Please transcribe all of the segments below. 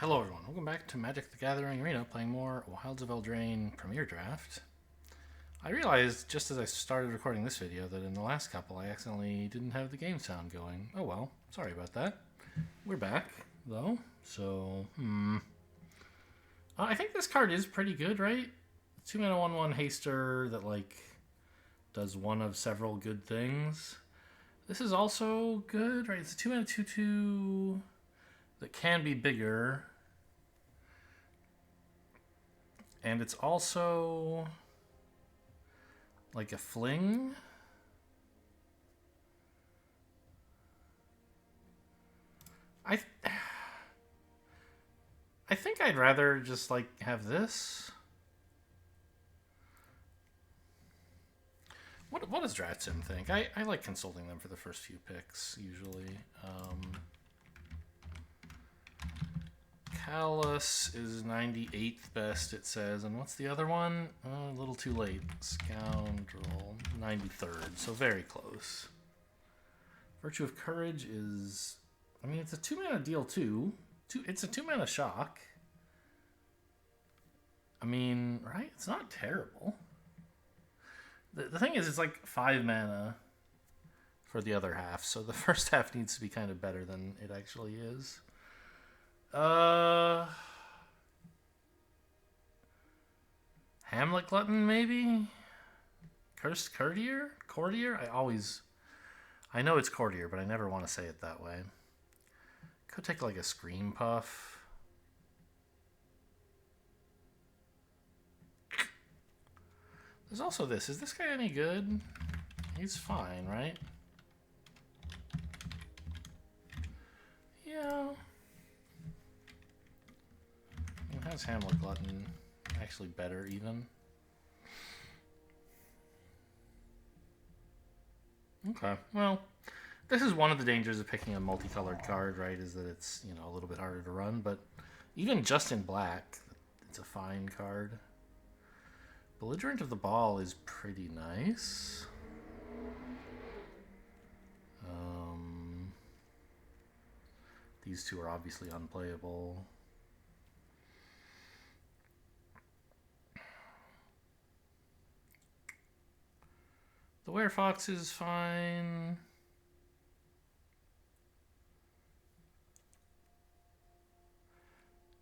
Hello everyone, welcome back to Magic the Gathering Arena, playing more Wilds of Eldraine Premier Draft. I realized just as I started recording this video that in the last couple I accidentally didn't have the game sound going. Oh well, sorry about that. We're back, though, so, I think this card is pretty good, right? 2-mana 1/1 haster that, does one of several good things. This is also good, right? It's a 2-mana 2/2 that can be bigger. And it's also like a fling. I think I'd rather just have this. What does DraftSim think? I like consulting them for the first few picks usually. Callus is 98th best, it says. And what's the other one? A little too late. Scoundrel, 93rd. So very close. Virtue of Courage is... I mean, it's a 2-mana deal, too. It's a 2-mana shock. I mean, right? It's not terrible. The thing is, it's like 5 mana for the other half. So the first half needs to be kind of better than it actually is. Hamlet Glutton, maybe? Cursed Courtier? Courtier? I know it's Courtier, but I never want to say it that way. Could take like a Scream Puff. There's also this. Is this guy any good? He's fine, right? Yeah. How's Hamlet Glutton actually better even? Okay, well, this is one of the dangers of picking a multicolored card, right? Is that it's, a little bit harder to run, but even just in black, it's a fine card. Belligerent of the Ball is pretty nice. These two are obviously unplayable. The Werefox is fine.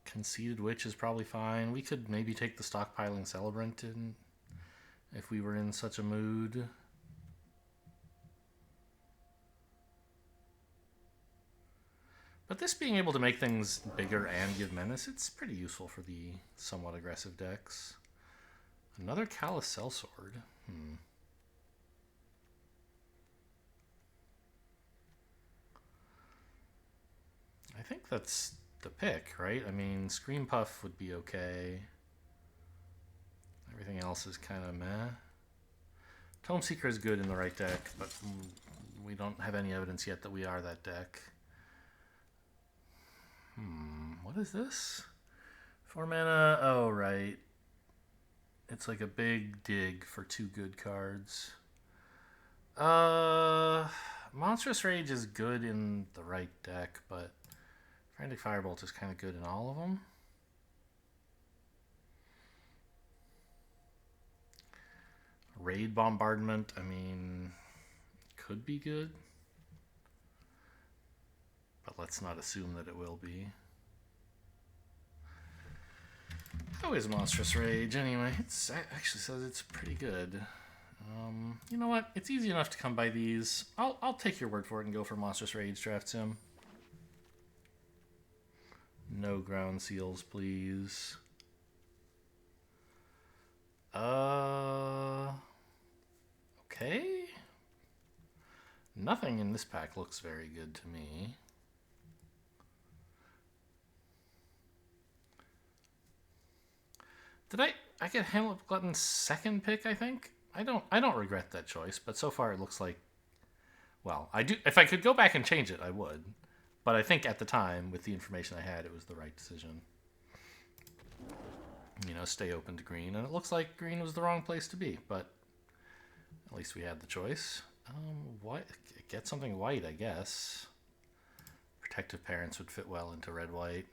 Conceited Witch is probably fine. We could maybe take the Stockpiling Celebrant in if we were in such a mood. But this being able to make things bigger and give menace, it's pretty useful for the somewhat aggressive decks. Another Callous Sellsword. I think that's the pick, right? I mean, Scream Puff would be okay. Everything else is kind of meh. Tome Seeker is good in the right deck, but we don't have any evidence yet that we are that deck. What is this? 4 mana. Oh, right. It's like a big dig for 2 good cards. Monstrous Rage is good in the right deck, but Frantic Firebolt is kind of good in all of them. Raid Bombardment, I mean, could be good. But let's not assume that it will be. How is Monstrous Rage anyway? It actually says it's pretty good. You know what? It's easy enough to come by these. I'll take your word for it and go for Monstrous Rage DraftSim. No ground seals, please. Okay. Nothing in this pack looks very good to me. Did I get Hamlet Glutton's second pick, I think? I don't regret that choice, but so far it looks like, well, I do. If I could go back and change it, I would. But I think at the time, with the information I had, it was the right decision. Stay open to green. And it looks like green was the wrong place to be, but at least we had the choice. What? Get something white, I guess. Protective Parents would fit well into red-white.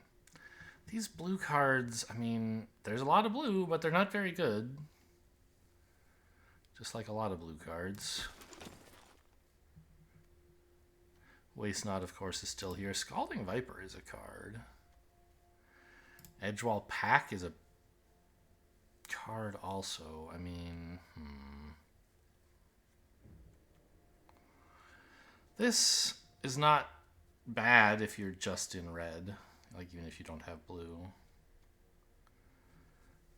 These blue cards, I mean, there's a lot of blue, but they're not very good. Just like a lot of blue cards. Waste Not, of course, is still here. Scalding Viper is a card. Edgewall Pack is a card also. I mean, This is not bad if you're just in red. Like, even if you don't have blue.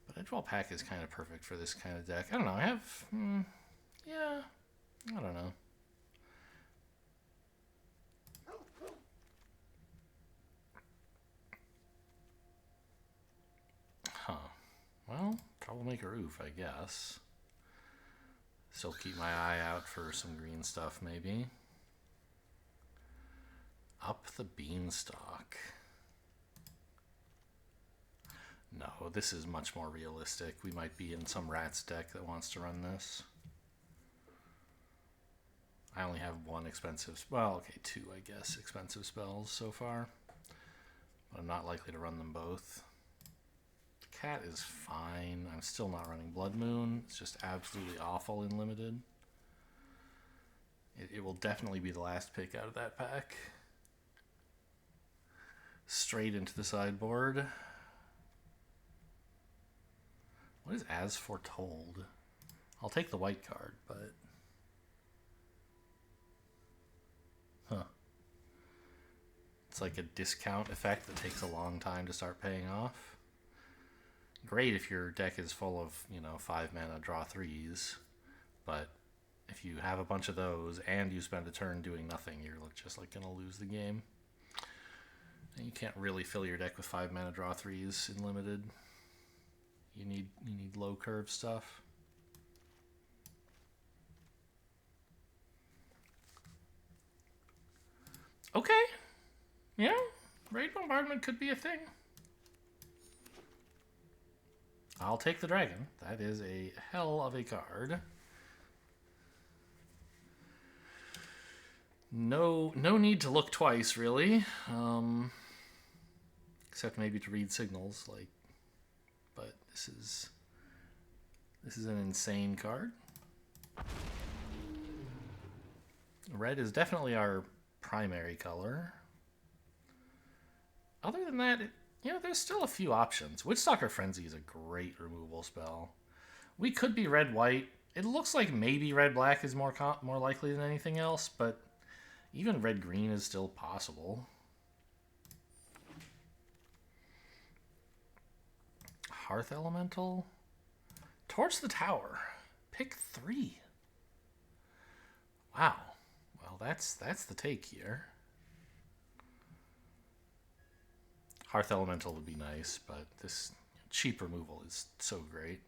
But Edgewall Pack is kind of perfect for this kind of deck. I don't know. I have... yeah. I don't know. Huh. Well, Troublemaker Oof, I guess. Still keep my eye out for some green stuff, maybe. Up the Beanstalk. No, this is much more realistic. We might be in some Rats deck that wants to run this. I only have one expensive... well, okay, two, I guess, expensive spells so far. But I'm not likely to run them both. Cat is fine. I'm still not running Blood Moon. It's just absolutely awful in Limited. It will definitely be the last pick out of that pack. Straight into the sideboard. What is As Foretold? I'll take the white card, but... huh. It's like a discount effect that takes a long time to start paying off. Great if your deck is full of, 5 mana draw 3s, but if you have a bunch of those and you spend a turn doing nothing, you're just like gonna lose the game. And you can't really fill your deck with 5 mana draw 3s in Limited. You need low curve stuff. Okay. Yeah, Raid Bombardment could be a thing. I'll take the dragon. That is a hell of a card. No need to look twice, really. Except maybe to read signals, but this is an insane card. Red is definitely our primary color. Other than that, there's still a few options. Witchstalker Frenzy is a great removal spell. We could be red-white. It looks like maybe red-black is more likely than anything else, but even red-green is still possible. Hearth Elemental. Torch the Tower. Pick 3. Wow. Well, that's the take here. Hearth Elemental would be nice, but this cheap removal is so great.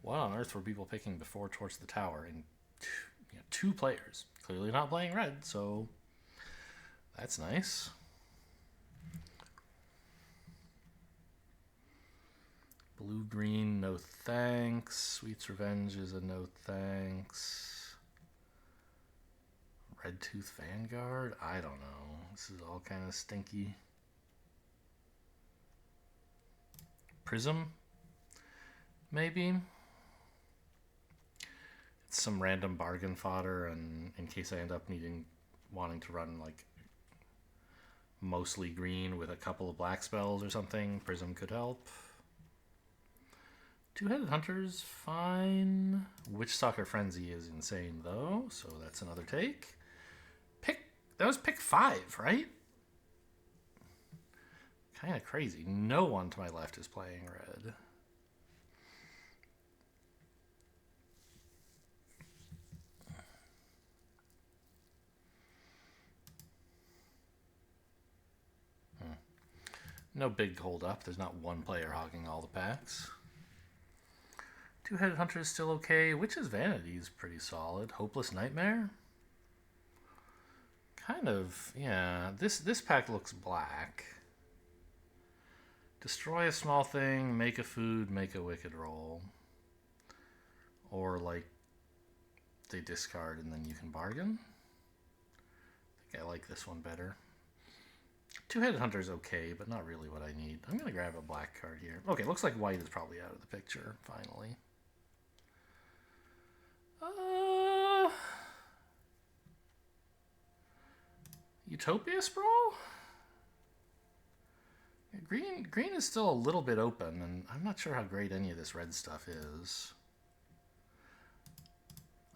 What on earth were people picking before Torch the Tower? And 2 players. Clearly not playing red, so that's nice. Blue-green, no thanks. Sweet's Revenge is a no thanks. Red Tooth Vanguard? I don't know. This is all kind of stinky. Prism? Maybe? It's some random bargain fodder, and in case I end up wanting to run like mostly green with a couple of black spells or something, Prism could help. Two-Headed Hunter's fine. Witchstalker Frenzy is insane though, so that's another take. That was pick 5, right? Kind of crazy. No one to my left is playing red. No big hold up. There's not one player hogging all the packs. Two-Headed Hunter is still okay. Witch's Vanity is pretty solid. Hopeless Nightmare? Kind of, yeah. This pack looks black. Destroy a small thing, make a food, make a wicked roll. Or, they discard and then you can bargain. I think I like this one better. Two-headed hunter is okay, but not really what I need. I'm going to grab a black card here. Okay, looks like white is probably out of the picture, finally. Utopia Sprawl? Green is still a little bit open, and I'm not sure how great any of this red stuff is.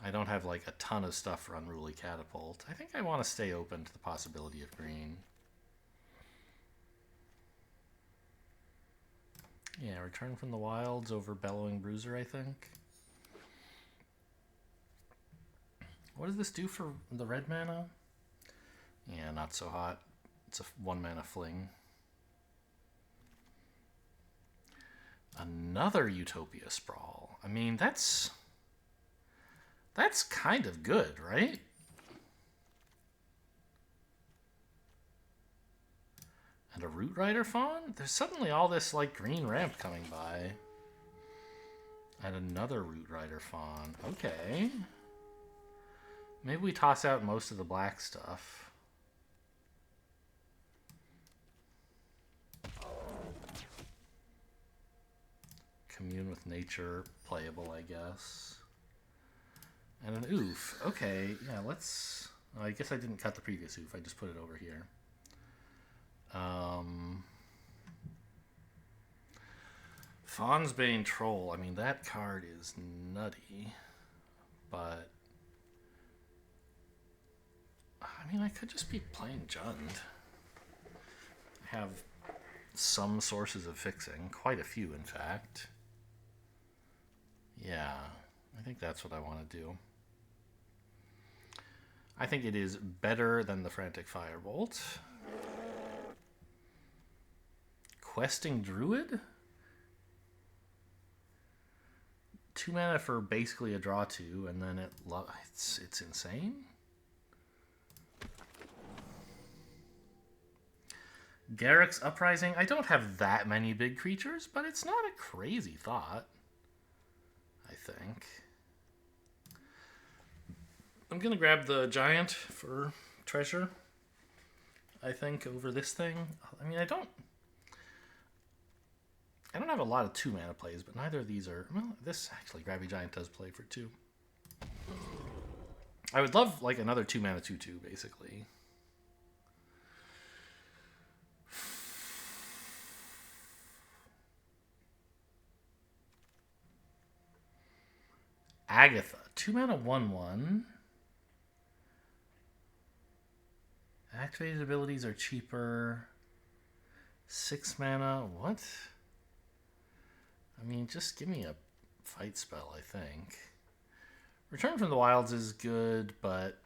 I don't have like a ton of stuff for Unruly Catapult. I think I want to stay open to the possibility of green. Yeah, Return from the Wilds over Bellowing Bruiser, I think. What does this do for the red mana? Yeah, not so hot. It's a 1-mana fling. Another Utopia Sprawl. I mean, that's kind of good, right? And a Root Rider Fawn? There's suddenly all this like green ramp coming by. And another Root Rider Fawn. Okay. Maybe we toss out most of the black stuff. Commune with Nature, playable, I guess. And an oof. Okay, yeah, let's... I guess I didn't cut the previous oof. I just put it over here. Fawn's Bane Troll. I mean, that card is nutty. But... I mean, I could just be playing Jund. I have some sources of fixing. Quite a few, in fact. Yeah, I think that's what I want to do. I think it is better than the Frantic Firebolt. Questing Druid? 2 mana for basically a draw 2, and then it's insane. Garruk's Uprising. I don't have that many big creatures, but it's not a crazy thought, I think. I'm going to grab the giant for treasure, I think, over this thing. I mean, I don't have a lot of 2 mana plays, but neither of these are... Well, this actually, Grabby Giant does play for 2. I would love, like, another 2 mana 2/2, basically. Agatha, 2 mana 1/1. Activated abilities are cheaper. 6 mana, what? I mean, just give me a fight spell, I think. Return from the Wilds is good, but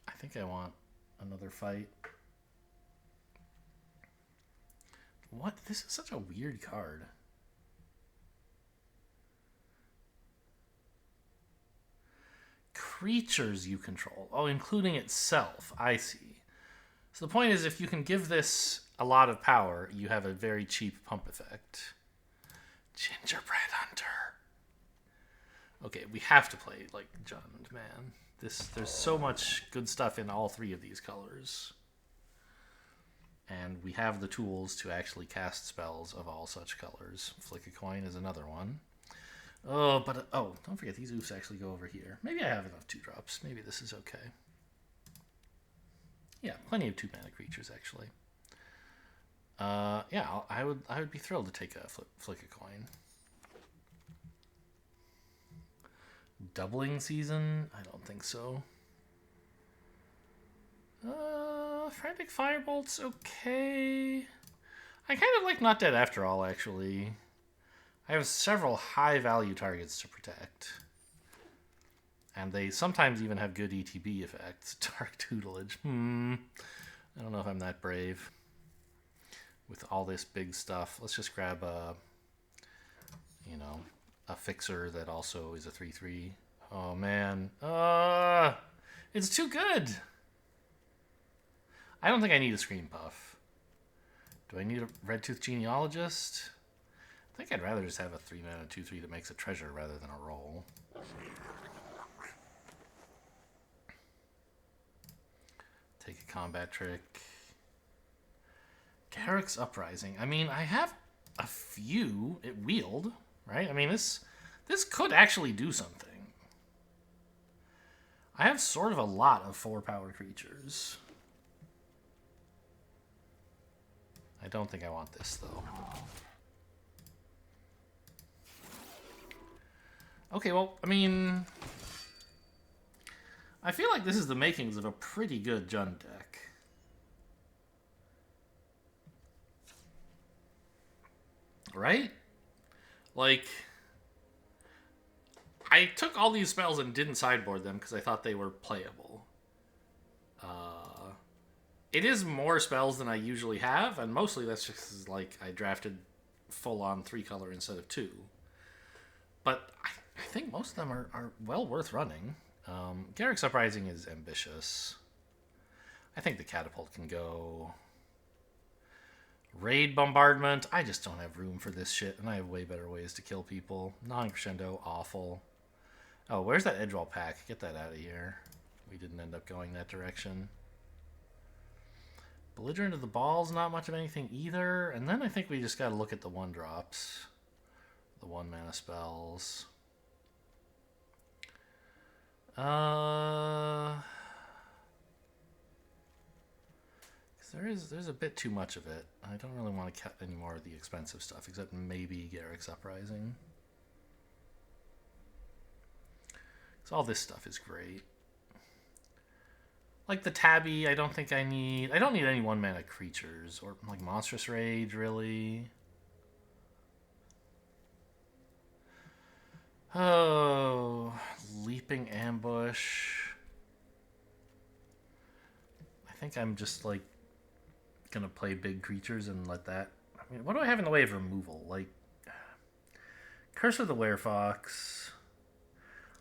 I think I want another fight. What? This is such a weird card. Creatures you control. Oh, including itself. I see. So the point is, if you can give this a lot of power, you have a very cheap pump effect. Gingerbread Hunter. Okay, we have to play like Jund, man. There's so much good stuff in all 3 of these colors. And we have the tools to actually cast spells of all such colors. Flick a Coin is another one. Oh, but don't forget these oofs actually go over here. Maybe I have enough 2-drops. Maybe this is okay. Yeah, plenty of 2 mana creatures actually. Yeah, I would be thrilled to take a Flick a Coin. Doubling Season? I don't think so. Frantic Firebolt's okay. I kind of like Not Dead After All, actually. I have several high-value targets to protect. And they sometimes even have good ETB effects. Dark Tutelage. I don't know if I'm that brave. With all this big stuff. Let's just grab a fixer that also is a 3/3. Oh, man. It's too good! I don't think I need a Screen Puff. Do I need a Red Tooth Genealogist? I think I'd rather just have a 3 mana 2/3 that makes a treasure rather than a roll. Take a combat trick. Garrick's Uprising. I mean, I have a few at Wield, right? I mean, this could actually do something. I have sort of a lot of 4-power creatures. I don't think I want this, though. Okay, well, I mean... I feel like this is the makings of a pretty good Jund deck. Right? Like... I took all these spells and didn't sideboard them because I thought they were playable. It is more spells than I usually have, and mostly that's just like I drafted full-on 3-color instead of 2. But I think most of them are well worth running. Garrick's Uprising is ambitious. I think the Catapult can go. Raid Bombardment. I just don't have room for this shit, and I have way better ways to kill people. Non-crescendo, awful. Oh, where's that Edgewall pack? Get that out of here. We didn't end up going that direction. Belligerent of the Ball's not much of anything either. And then I think we just got to look at the 1-drops. The 1-mana spells. There's a bit too much of it. I don't really want to cut any more of the expensive stuff, except maybe Garrick's Uprising. Because all this stuff is great. Like the Tabby, I don't think I need... I don't need any 1-mana creatures. Or, like, Monstrous Rage, really. Oh, Leaping Ambush. I think I'm just, like, gonna play big creatures and let that... I mean, what do I have in the way of removal? Like, Curse of the Werefox.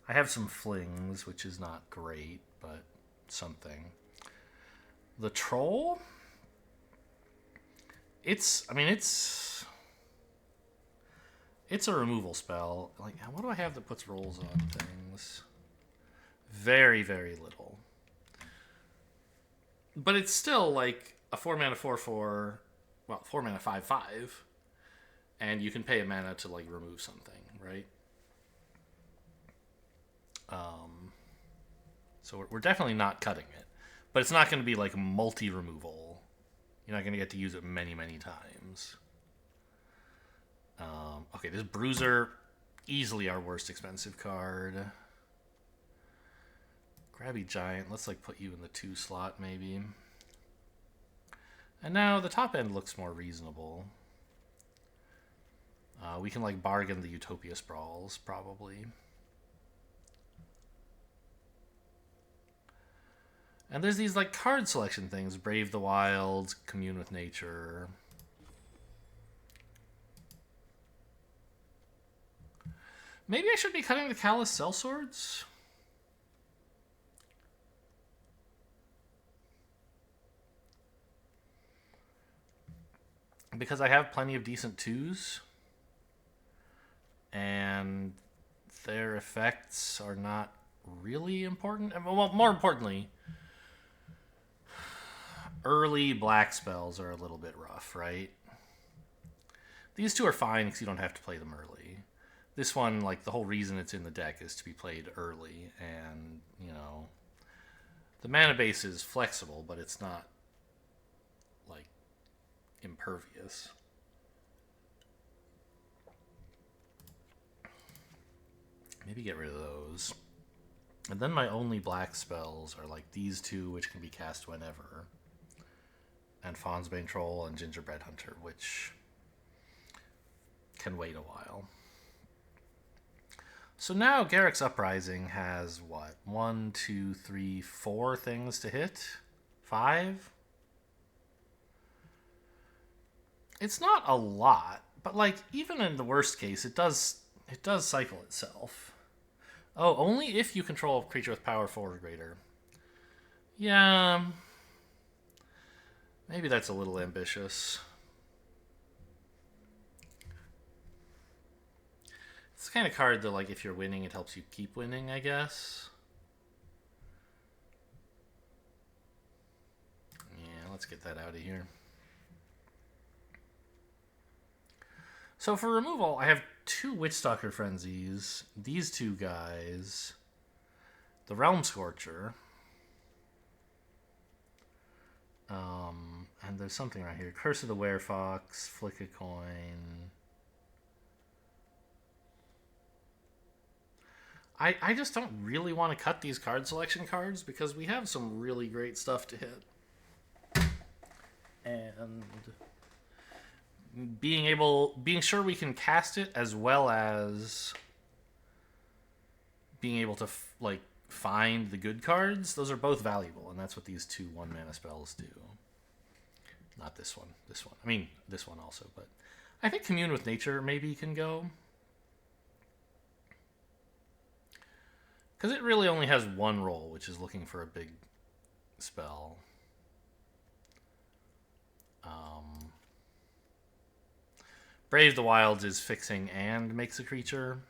I have some Flings, which is not great, but... something. The Troll? It's a removal spell. Like, what do I have that puts rolls on things? Very, very little. But it's still like a 4-mana 4/4, well, 4-mana 5/5, and you can pay a mana to like remove something, right? So we're definitely not cutting it. But it's not going to be like multi-removal. You're not going to get to use it many, many times. Okay, this Bruiser, easily our worst expensive card. Grabby Giant, let's like put you in the 2 slot maybe. And now the top end looks more reasonable. We can like bargain the Utopia Sprawls, probably. And there's these like card selection things. Brave the Wilds, Commune with Nature. Maybe I should be cutting the Callous Sellswords? Because I have plenty of decent 2s. And their effects are not really important. Well, more importantly... early black spells are a little bit rough, right? These 2 are fine because you don't have to play them early. This one, like, the whole reason it's in the deck is to be played early, and, you know, the mana base is flexible, but it's not, like, impervious. Maybe get rid of those. And then my only black spells are, like, these 2, which can be cast whenever. And Fawnsbane Troll and Gingerbread Hunter, which can wait a while. So now Garrick's Uprising has, what, 1, 2, 3, 4 things to hit? 5? It's not a lot, but like even in the worst case, it does cycle itself. Oh, only if you control a creature with power 4 or greater. Yeah... maybe that's a little ambitious. It's the kind of card that, like, if you're winning, it helps you keep winning, I guess. Yeah, let's get that out of here. So for removal, I have 2 Witchstalker Frenzies, these 2 guys, the Realm Scorcher, and there's something right here. Curse of the Werefox, Flick a Coin. I just don't really want to cut these card selection cards because we have some really great stuff to hit. And being sure we can cast it as well as being able to find the good cards, those are both valuable, and that's what these 2 1-mana spells do. Not this one. This one. I mean, this one also, but I think Commune with Nature maybe can go. Because it really only has 1 role, which is looking for a big spell. Brave the Wilds is fixing and makes a creature.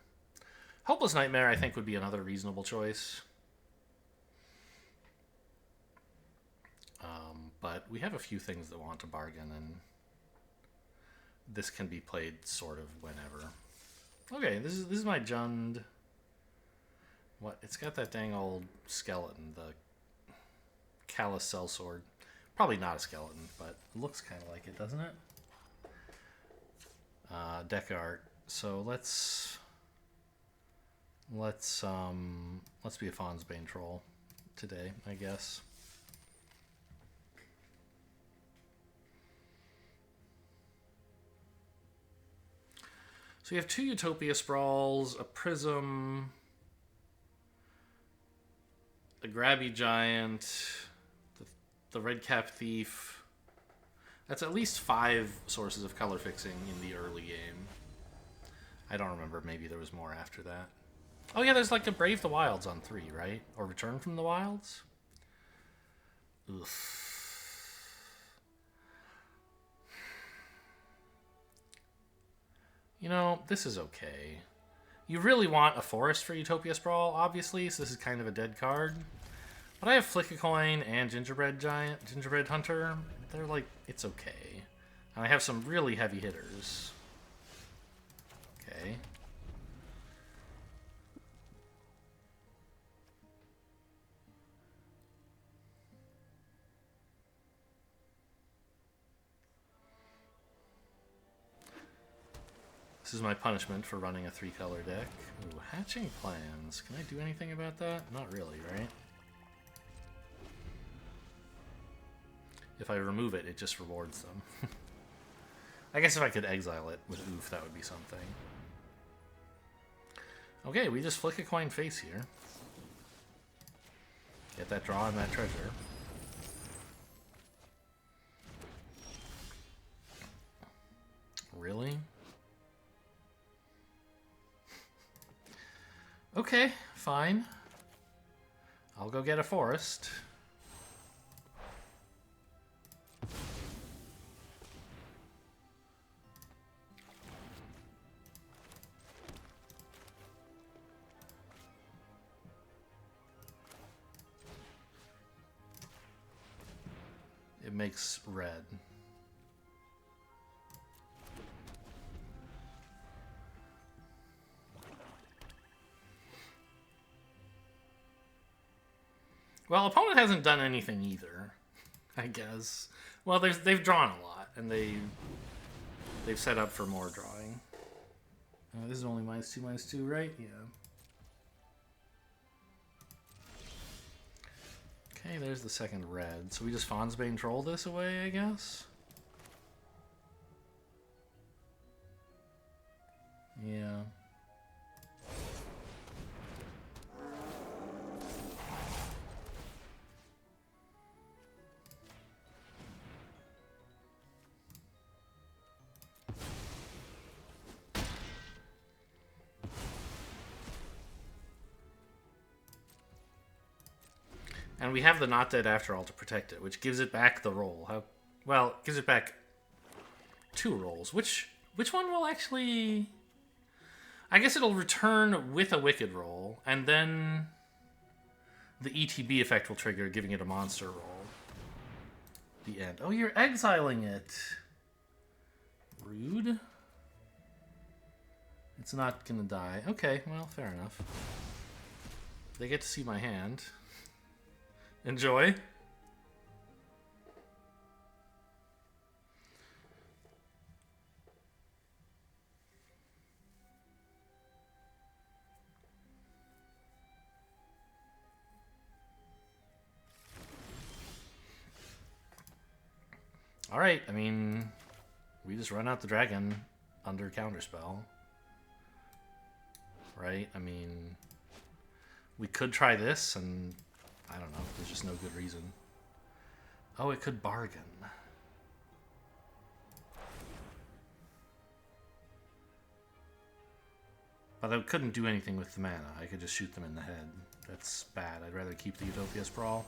Hopeless Nightmare, I think, would be another reasonable choice. But we have a few things that want to bargain, and this can be played sort of whenever. Okay, this is my Jund. What? It's got that dang old skeleton, the Callous Sellsword. Probably not a skeleton, but it looks kind of like it, doesn't it? Deck art. So let's be a Fawnsbane troll today, I guess. So you have 2 Utopia Sprawls, a Prism, a Grabby Giant, the Redcap Thief. That's at least 5 sources of color fixing in the early game. I don't remember. Maybe there was more after that. Oh yeah, there's like a Brave the Wilds on 3, right? Or Return from the Wilds? Ugh. You know, this is okay. You really want a Forest for Utopia Sprawl, obviously, so this is kind of a dead card. But I have Flick a Coin and Gingerbread Hunter. They're like, it's okay. And I have some really heavy hitters. Okay. This is my punishment for running a 3-color deck. Ooh, Hatching Plans. Can I do anything about that? Not really, right? If I remove it, it just rewards them. I guess if I could exile it with Oof, that would be something. Okay, we just Flick a Coin face here. Get that draw and that treasure. Really? Okay, fine. I'll go get a Forest. It makes red. Well, opponent hasn't done anything either, I guess. Well, they've drawn a lot, and they've set up for more drawing. This is only -2/-2, right? Yeah. Okay, there's the second red. So we just Fawnsbane troll this away, I guess? Yeah. And we have the Not Dead After All to protect it, which gives it back the roll. Well, it gives it back 2 rolls. Which one will actually... I guess it'll return with a Wicked roll, and then the ETB effect will trigger, giving it a monster roll. The end. Oh, you're exiling it. Rude. It's not gonna die. Okay, well, fair enough. They get to see my hand. Enjoy. Alright, I mean, we just run out the dragon under counterspell. Right? I mean, we could try this, and I don't know, there's just no good reason. Oh, it could bargain. But I couldn't do anything with the mana. I could just shoot them in the head. That's bad. I'd rather keep the Utopia Sprawl.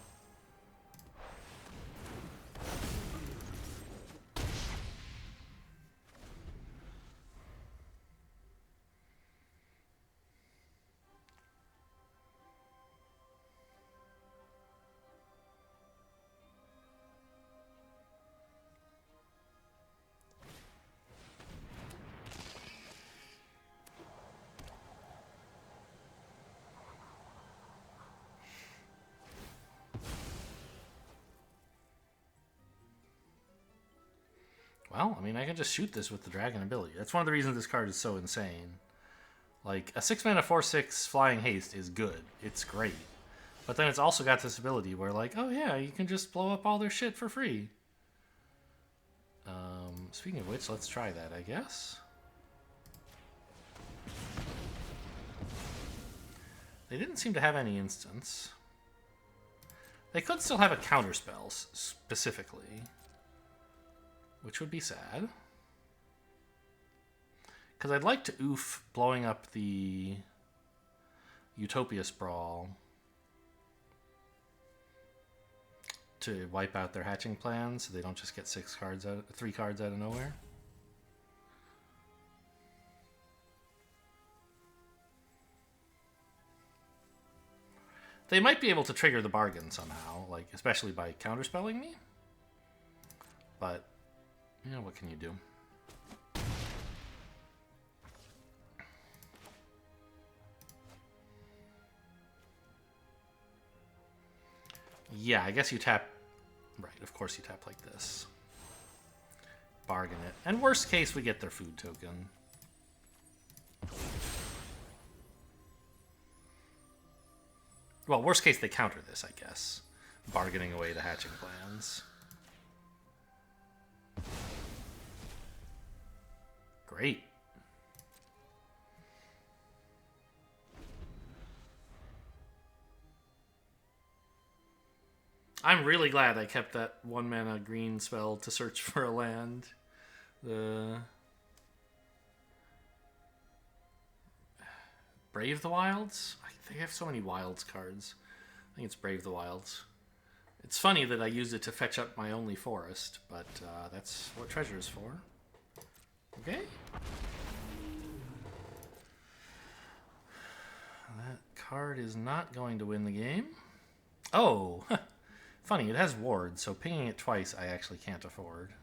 Well, I mean, I can just shoot this with the dragon ability. That's one of the reasons this card is so insane. Like, a 6-mana 4/6 flying haste is good. It's great. But then it's also got this ability where, like, oh yeah, you can just blow up all their shit for free. Speaking of which, let's try that, I guess. They didn't seem to have any instance. They could still have a counterspell, specifically. Which would be sad. Because I'd like to oof blowing up the Utopia Sprawl to wipe out their hatching plans so they don't just get 3 cards out of nowhere. They might be able to trigger the bargain somehow, like especially by counterspelling me. But, you know, what can you do? Yeah, I guess you tap... Right, of course you tap like this. Bargain it. And worst case, we get their food token. Well, worst case, they counter this, I guess. Bargaining away the hatching plans. Great. I'm really glad I kept that 1-mana green spell to search for a land. Brave the Wilds? They have so many Wilds cards. I think it's Brave the Wilds. It's funny that I used it to fetch up my only forest, but that's what treasure is for. Okay. That card is not going to win the game. Oh, funny, it has wards, so pinging it twice I actually can't afford.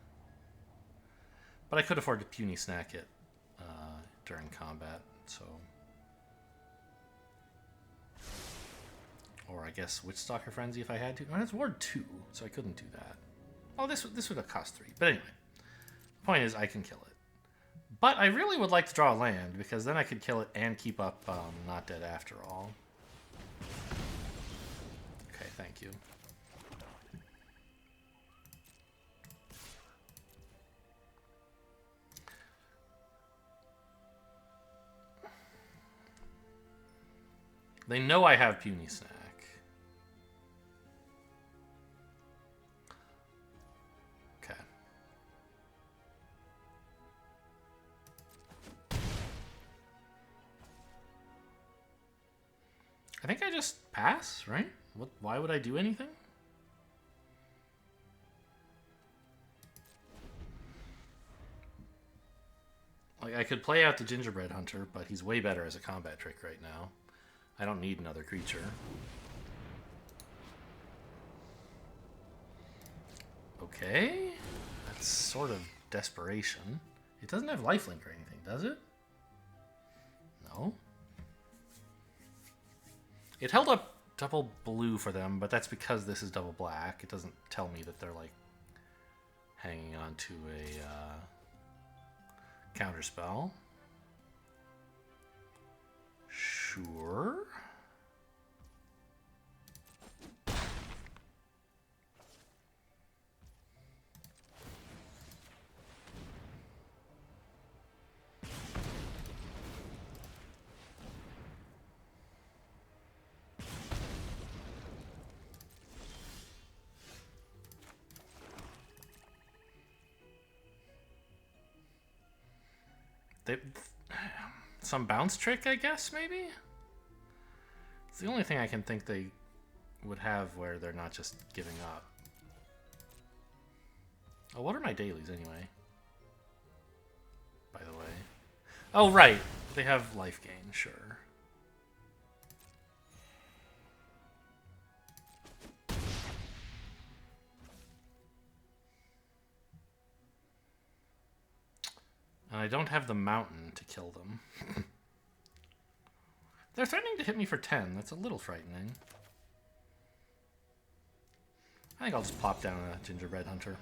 But I could afford to puny snack it during combat, so... Or I guess Witchstalker Frenzy if I had to. No, it's ward 2, so I couldn't do that. Oh, this would have cost 3. But anyway, the point is I can kill it. But I really would like to draw a land, because then I could kill it and keep up Not Dead After All. Okay, thank you. They know I have Puny Snack. Okay. I think I just pass, right? Why would I do anything? Like, I could play out the Gingerbread Hunter, but he's way better as a combat trick right now. I don't need another creature. Okay. That's sort of desperation. It doesn't have lifelink or anything, does it? spell. It held up double blue for them, but that's because this is double black. It doesn't tell me that they're like hanging on to a counter spell. Sure. Some bounce trick, I guess, maybe? It's the only thing I can think they would have where they're not just giving up. Oh, what are my dailies anyway? By the way. Oh, right. They have life gain, sure. And I don't have the mountain to kill them. They're threatening to hit me for 10. That's a little frightening. I think I'll just pop down a gingerbread hunter.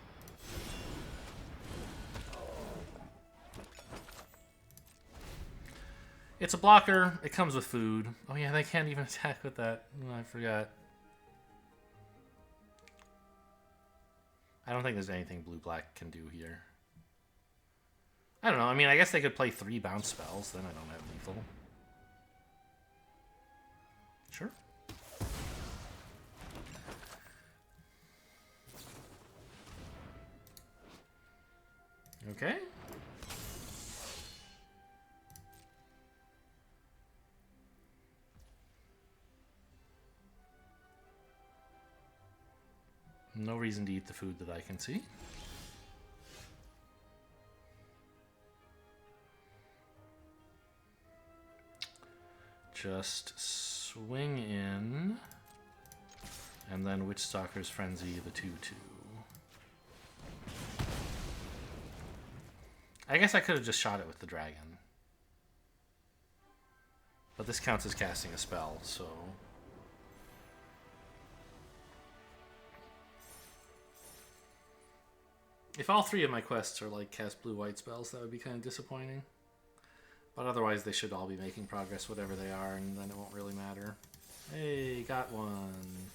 It's a blocker. It comes with food. Oh yeah, they can't even attack with that. Oh, I forgot. I don't think there's anything blue-black can do here. I don't know. I mean, I guess they could play 3 bounce spells. Then I don't have lethal. Sure. Okay. No reason to eat the food that I can see. Just swing in, and then Witchstalker's Frenzy, the 2/2. I guess I could have just shot it with the dragon. But this counts as casting a spell, so... If all 3 of my quests are like cast blue-white spells, that would be kind of disappointing. But otherwise, they should all be making progress, whatever they are, and then it won't really matter. Hey, got one.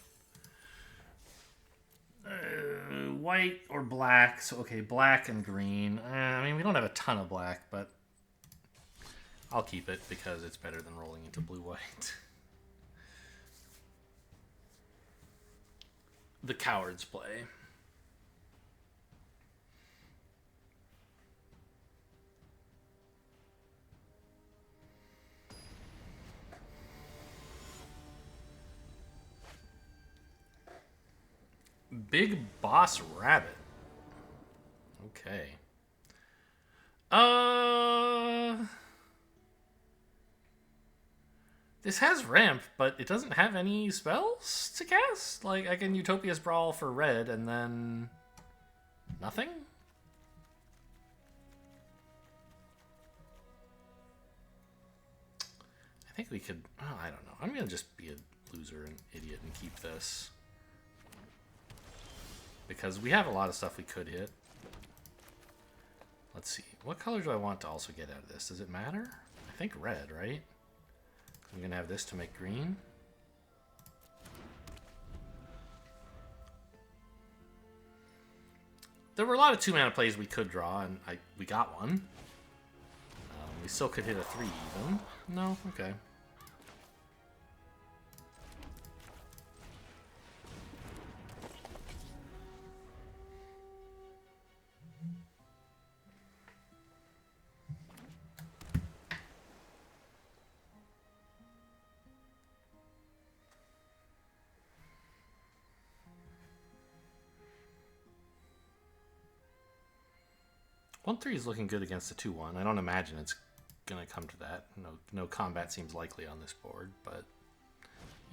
White or black. So, okay, black and green. I mean, we don't have a ton of black, but I'll keep it because it's better than rolling into blue-white. The cowards play. Big Boss Rabbit. Okay. This has ramp, but it doesn't have any spells to cast? Like, I can Utopia's Brawl for red and then... nothing? I think we could... oh, I don't know. I'm gonna just be a loser and idiot and keep this. Because we have a lot of stuff we could hit. Let's see. What color do I want to also get out of this? Does it matter? I think red, right? I'm going to have this to make green. There were a lot of 2-mana plays we could draw, and we got one. We still could hit a 3 even. No? Okay. One 3 is looking good against the 2/1. I don't imagine it's gonna come to that. No combat seems likely on this board, but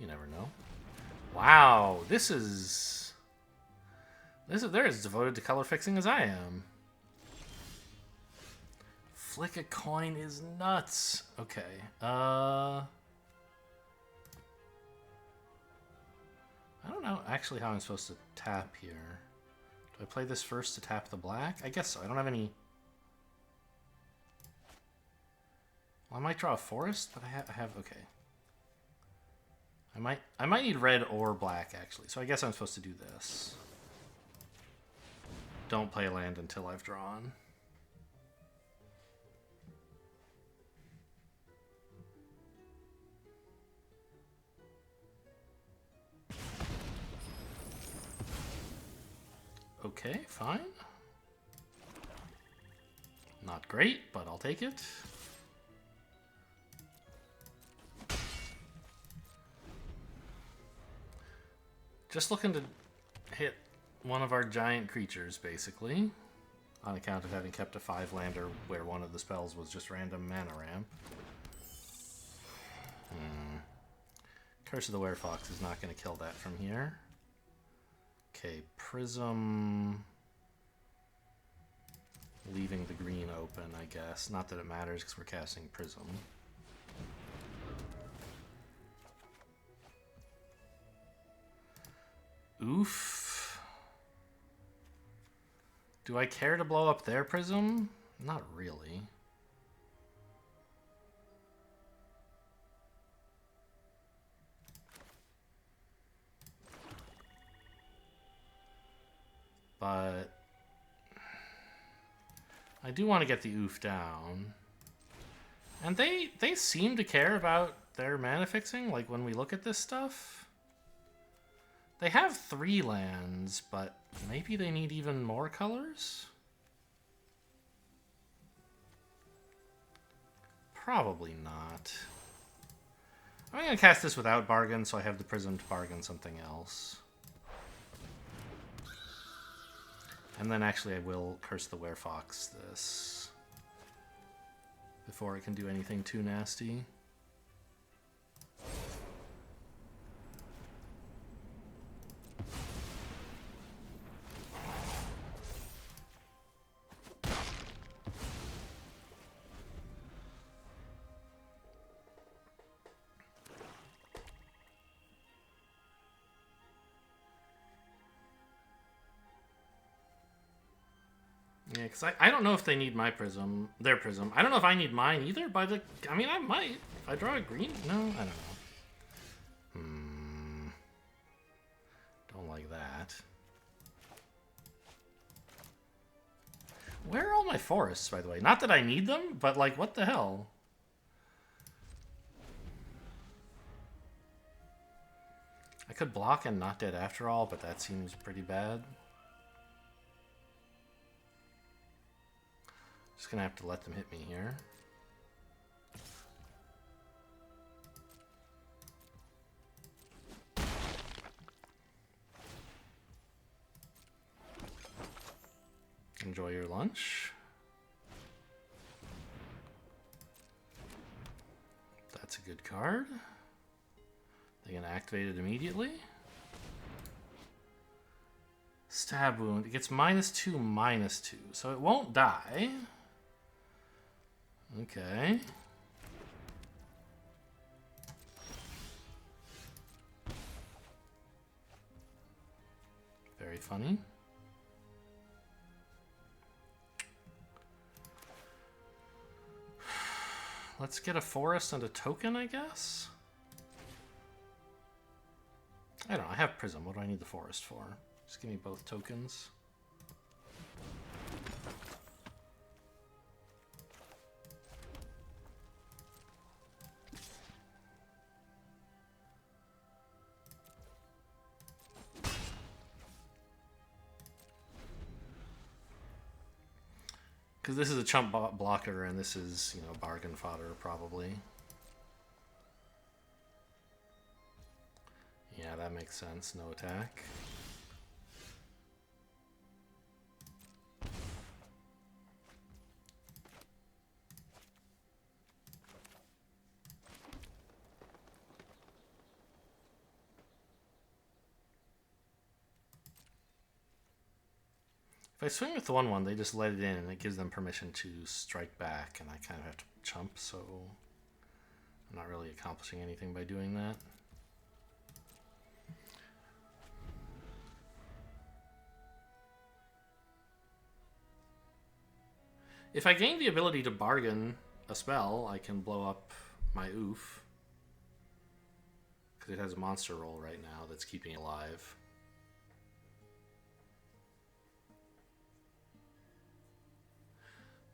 you never know. Wow, they're as devoted to color fixing as I am. Flick a coin is nuts. Okay. I don't know actually how I'm supposed to tap here. Do I play this first to tap the black? I guess so. I don't have any... Well, I might draw a forest, but I have... Okay. I might need red or black, actually. So I guess I'm supposed to do this. Don't play land until I've drawn. Okay, fine. Not great, but I'll take it. Just looking to hit one of our giant creatures, basically. On account of having kept a 5-lander where one of the spells was just random mana ramp. Curse of the Werefox is not going to kill that from here. Okay, Prism... Leaving the green open, I guess. Not that it matters because we're casting Prism. Oof. Do I care to blow up their Prism? Not really. But I do want to get the oof down. And they seem to care about their mana fixing, like when we look at this stuff. They have 3 lands, but maybe they need even more colors? Probably not. I'm going to cast this without bargain, so I have the Prism to bargain something else. And then actually I will Curse the Werefox this before it can do anything too nasty. Yeah, because I don't know if they need my Prism, their Prism. I don't know if I need mine either, but I mean, I might. If I draw a green? No, I don't know. Don't like that. Where are all my forests, by the way? Not that I need them, but like, what the hell? I could block and not dead after all, but that seems pretty bad. Just gonna have to let them hit me here. Enjoy your lunch. That's a good card. They're gonna activate it immediately. Stab wound. It gets -2, -2, so it won't die. Okay. Very funny. Let's get a forest and a token, I guess? I don't know. I have Prism. What do I need the forest for? Just give me both tokens. Because this is a chump blocker, and this is, you know, bargain fodder, probably. Yeah, that makes sense. No attack. If I swing with the 1/1, they just let it in, and it gives them permission to strike back, and I kind of have to chump, so I'm not really accomplishing anything by doing that. If I gain the ability to bargain a spell, I can blow up my oof. Because it has a monster roll right now that's keeping it alive.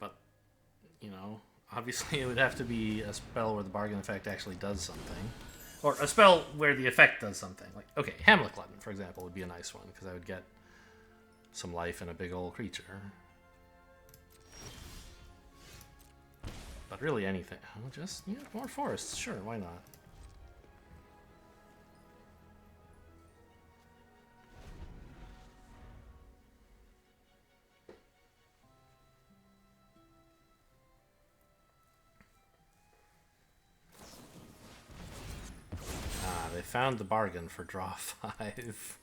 But, you know, obviously it would have to be a spell where the bargain effect actually does something. Or a spell where the effect does something. Like, okay, Hamlet Glutton, for example, would be a nice one, because I would get some life in a big old creature. But really anything. Just, you know, more forests. Sure, why not? Ah, they found the bargain for draw 5.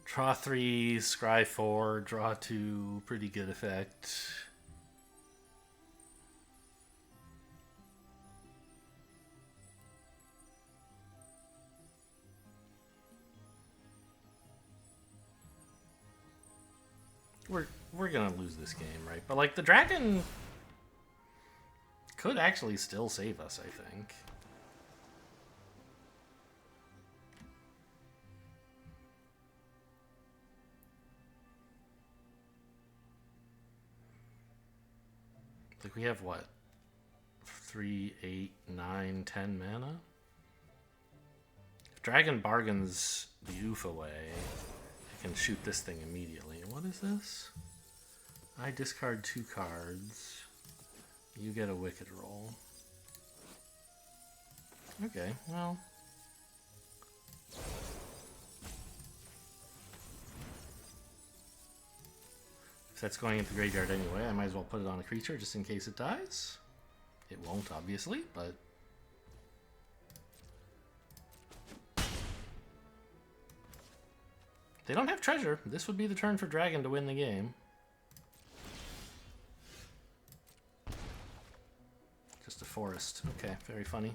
Draw 3, scry 4, draw 2, pretty good effect. We're gonna lose this game, right? But like the dragon could actually still save us, I think. Like we have what? 3, 8, 9, 10 mana? If dragon bargains the oof away, I can shoot this thing immediately. What is this? I discard 2 cards. You get a wicked roll. Okay, well. If that's going into the graveyard anyway, I might as well put it on a creature just in case it dies. It won't, obviously, but... They don't have treasure. This would be the turn for dragon to win the game. Just a forest. Okay, very funny.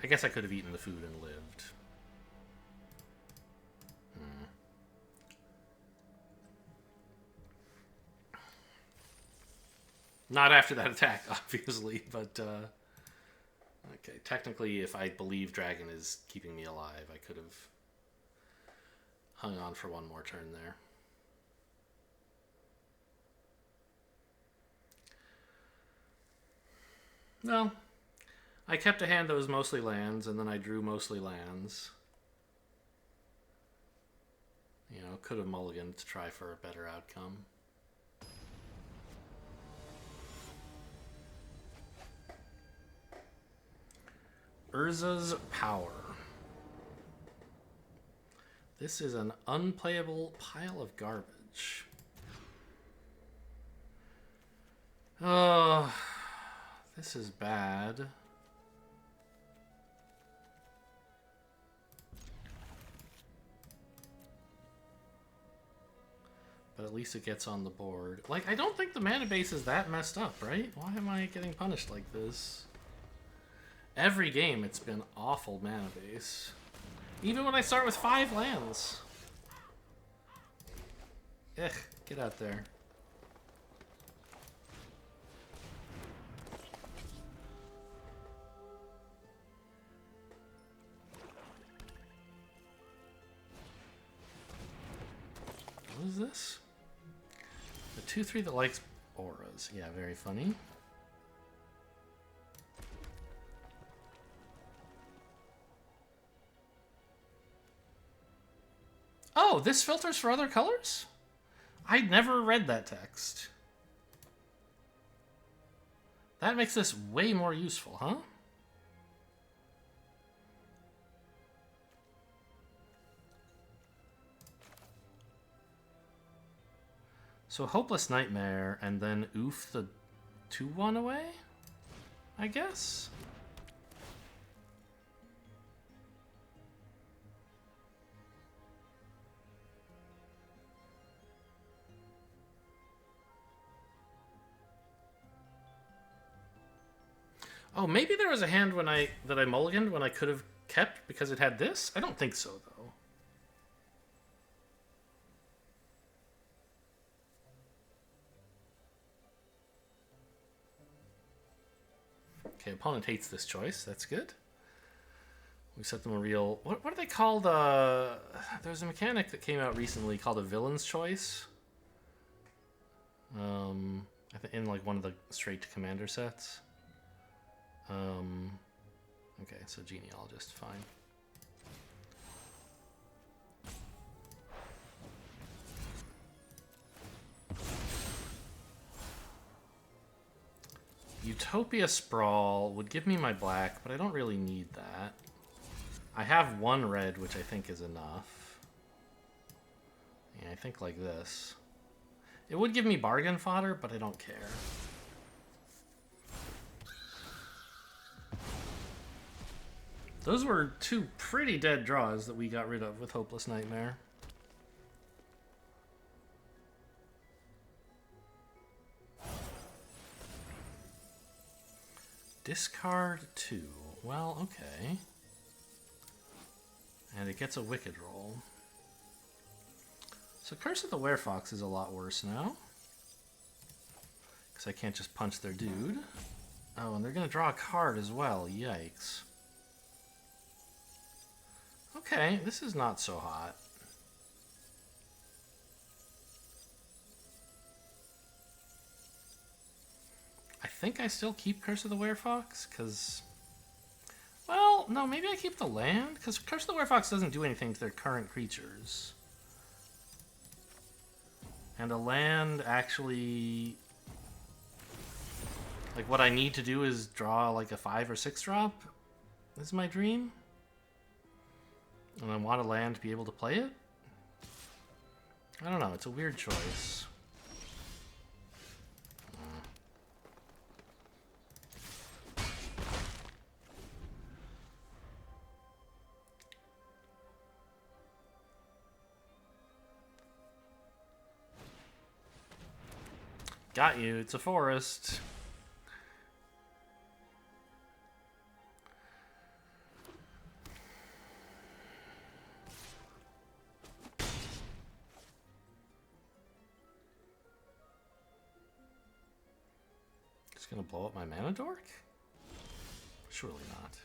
I guess I could have eaten the food and lived. Not after that attack, obviously, but... Okay, technically, if I believe dragon is keeping me alive, I could have hung on for one more turn there. Well, I kept a hand that was mostly lands, and then I drew mostly lands. You know, could have mulliganed to try for a better outcome. Urza's Power. This is an unplayable pile of garbage. Oh, this is bad. But at least it gets on the board. Like, I don't think the mana base is that messed up, right? Why am I getting punished like this? Every game it's been awful mana base. Even when I start with 5 lands. Ugh, get out there. What is this? The 2/3 that likes auras. Yeah, very funny. Oh, this filters for other colors? I never read that text. That makes this way more useful, huh? So Hopeless Nightmare, and then oof the 2/1 away? I guess? Oh, maybe there was a hand when that I mulliganed when I could have kept because it had this? I don't think so, though. Okay, opponent hates this choice. That's good. We set them a real... What are they called? There's a mechanic that came out recently called a villain's choice. I think in like one of the straight to commander sets. Okay, so genealogist, fine. Utopia Sprawl would give me my black, but I don't really need that. I have one red, which I think is enough. Yeah, I think like this. It would give me bargain fodder, but I don't care. Those were two pretty dead draws that we got rid of with Hopeless Nightmare. Discard 2. Well, okay. And it gets a Wicked roll. So Curse of the Werefox is a lot worse now. Because I can't just punch their dude. Oh, and they're going to draw a card as well. Yikes. Okay, this is not so hot. I think I still keep Curse of the Werefox, because... Well, no, maybe I keep the land, because Curse of the Werefox doesn't do anything to their current creatures. And a land actually... Like, what I need to do is draw, like, a 5 or 6 drop. This is my dream. And I want a land to be able to play it. I don't know, it's a weird choice. Got you, it's a forest. Just gonna blow up my mana dork? Surely not.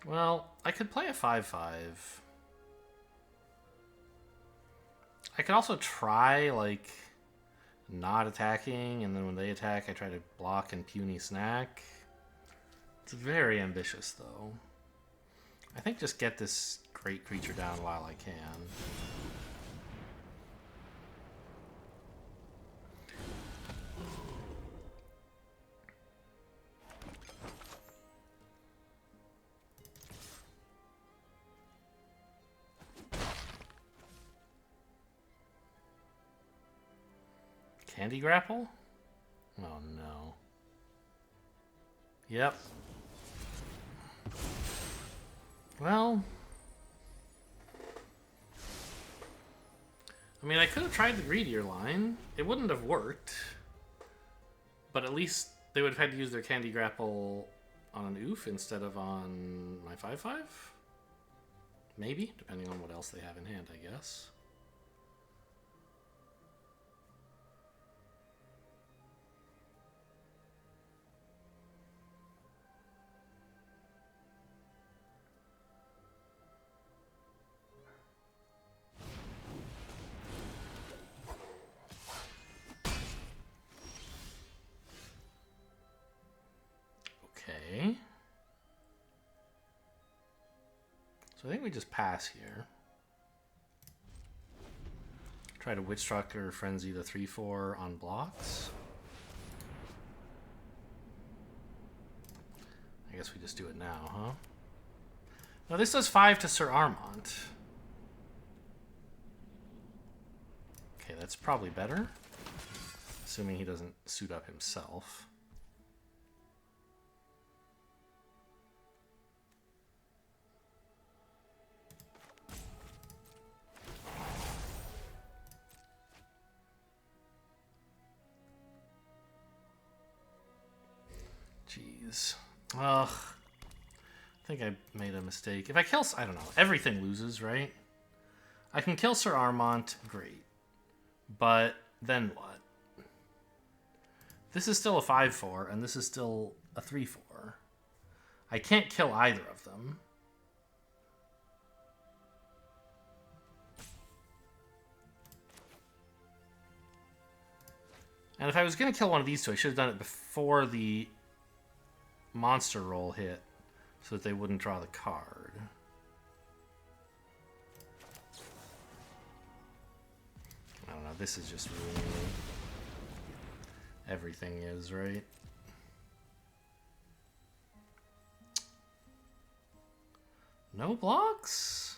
Well, I could play a 5/5. I could also try, like, not attacking, and then when they attack, I try to block and puny snack. It's very ambitious, though. I think just get this great creature down while I can. Candy Grapple? Oh no. Yep. Well... I mean, I could have tried the greedier line. It wouldn't have worked. But at least they would have had to use their Candy Grapple on an oof instead of on my 5/5? Maybe, depending on what else they have in hand, I guess. Okay. So I think we just pass here. Try to Witch Truck or Frenzy the 3/4 on blocks. I guess we just do it now, huh? No, this does 5 to Sir Armont. Okay, that's probably better. Assuming he doesn't suit up himself. Jeez. Ugh. I think I made a mistake. If I kill... I don't know. Everything loses, right? I can kill Sir Armont. Great. But then what? This is still a 5-4, and this is still a 3-4. I can't kill either of them. And if I was going to kill one of these two, I should have done it before the monster roll hit, so that they wouldn't draw the card. I don't know, this is just ruining me. Everything is, right? No blocks?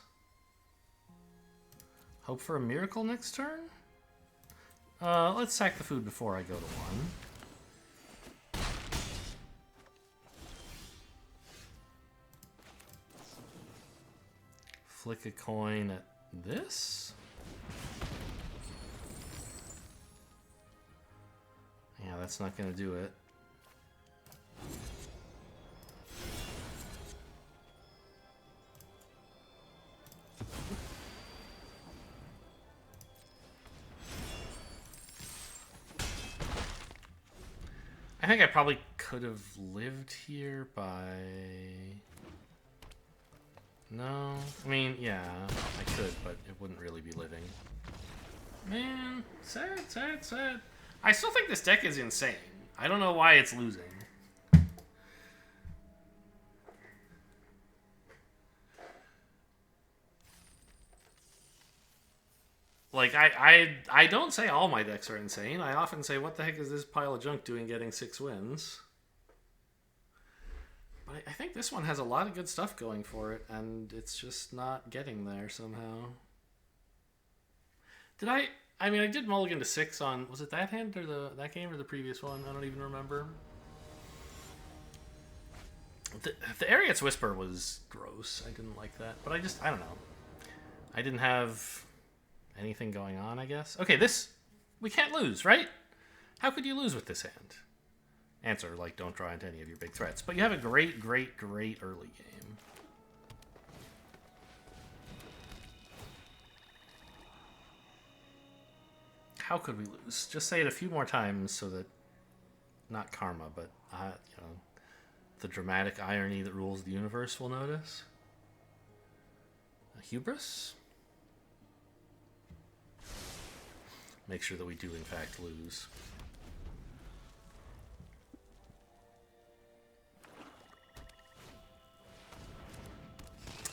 Hope for a miracle next turn? Let's sack the food before I go to 1. Flick a coin at this? Yeah, that's not gonna do it. I think I probably could have lived here by... No? I mean, yeah, I could, but it wouldn't really be living. Man, sad, sad, sad. I still think this deck is insane. I don't know why it's losing. Like, I don't say all my decks are insane. I often say, what the heck is this pile of junk doing getting 6 wins? But I think this one has a lot of good stuff going for it, and it's just not getting there somehow. Did I mean, I did mulligan to 6 on... Was it that hand, or that game, or the previous one? I don't even remember. The Ariat's Whisper was gross. I didn't like that. But I don't know. I didn't have... anything going on, I guess. Okay, this... We can't lose, right? How could you lose with this hand? Answer, like, don't draw into any of your big threats. But you have a great, great, great early game. How could we lose? Just say it a few more times so that... Not karma, but, you know... The dramatic irony that rules the universe will notice. A hubris? Make sure that we do, in fact, lose.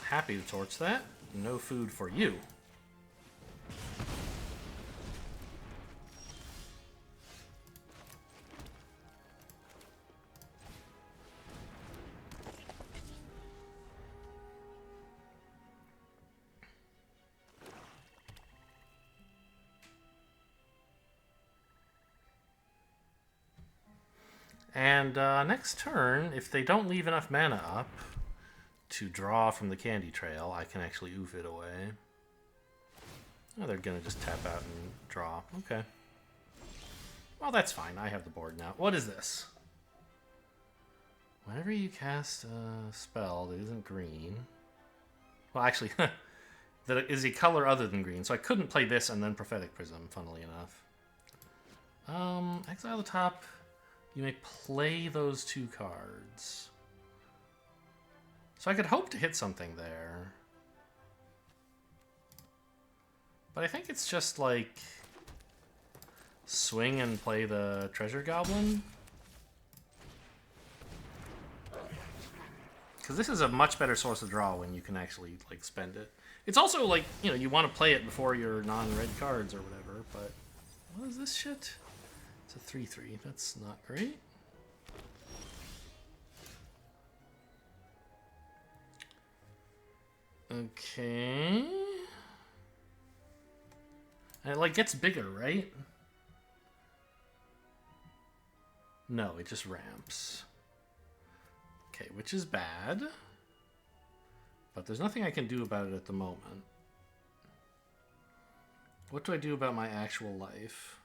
Happy to torch that. No food for you. And next turn, if they don't leave enough mana up to draw from the candy trail, I can actually oof it away. Oh, they're going to just tap out and draw. Okay. Well, that's fine. I have the board now. What is this? Whenever you cast a spell that isn't green... Well, actually, that is a color other than green, so I couldn't play this and then Prophetic Prism, funnily enough. Exile the top... You may play those 2 cards. So I could hope to hit something there. But I think it's just like... Swing and play the Treasure Goblin. Because this is a much better source of draw when you can actually like spend it. It's also like, you know, you want to play it before your non-red cards or whatever, but... What is this shit? It's a 3-3. That's not great. Okay. And it, like, gets bigger, right? No, it just ramps. Okay, which is bad. But there's nothing I can do about it at the moment. What do I do about my actual life?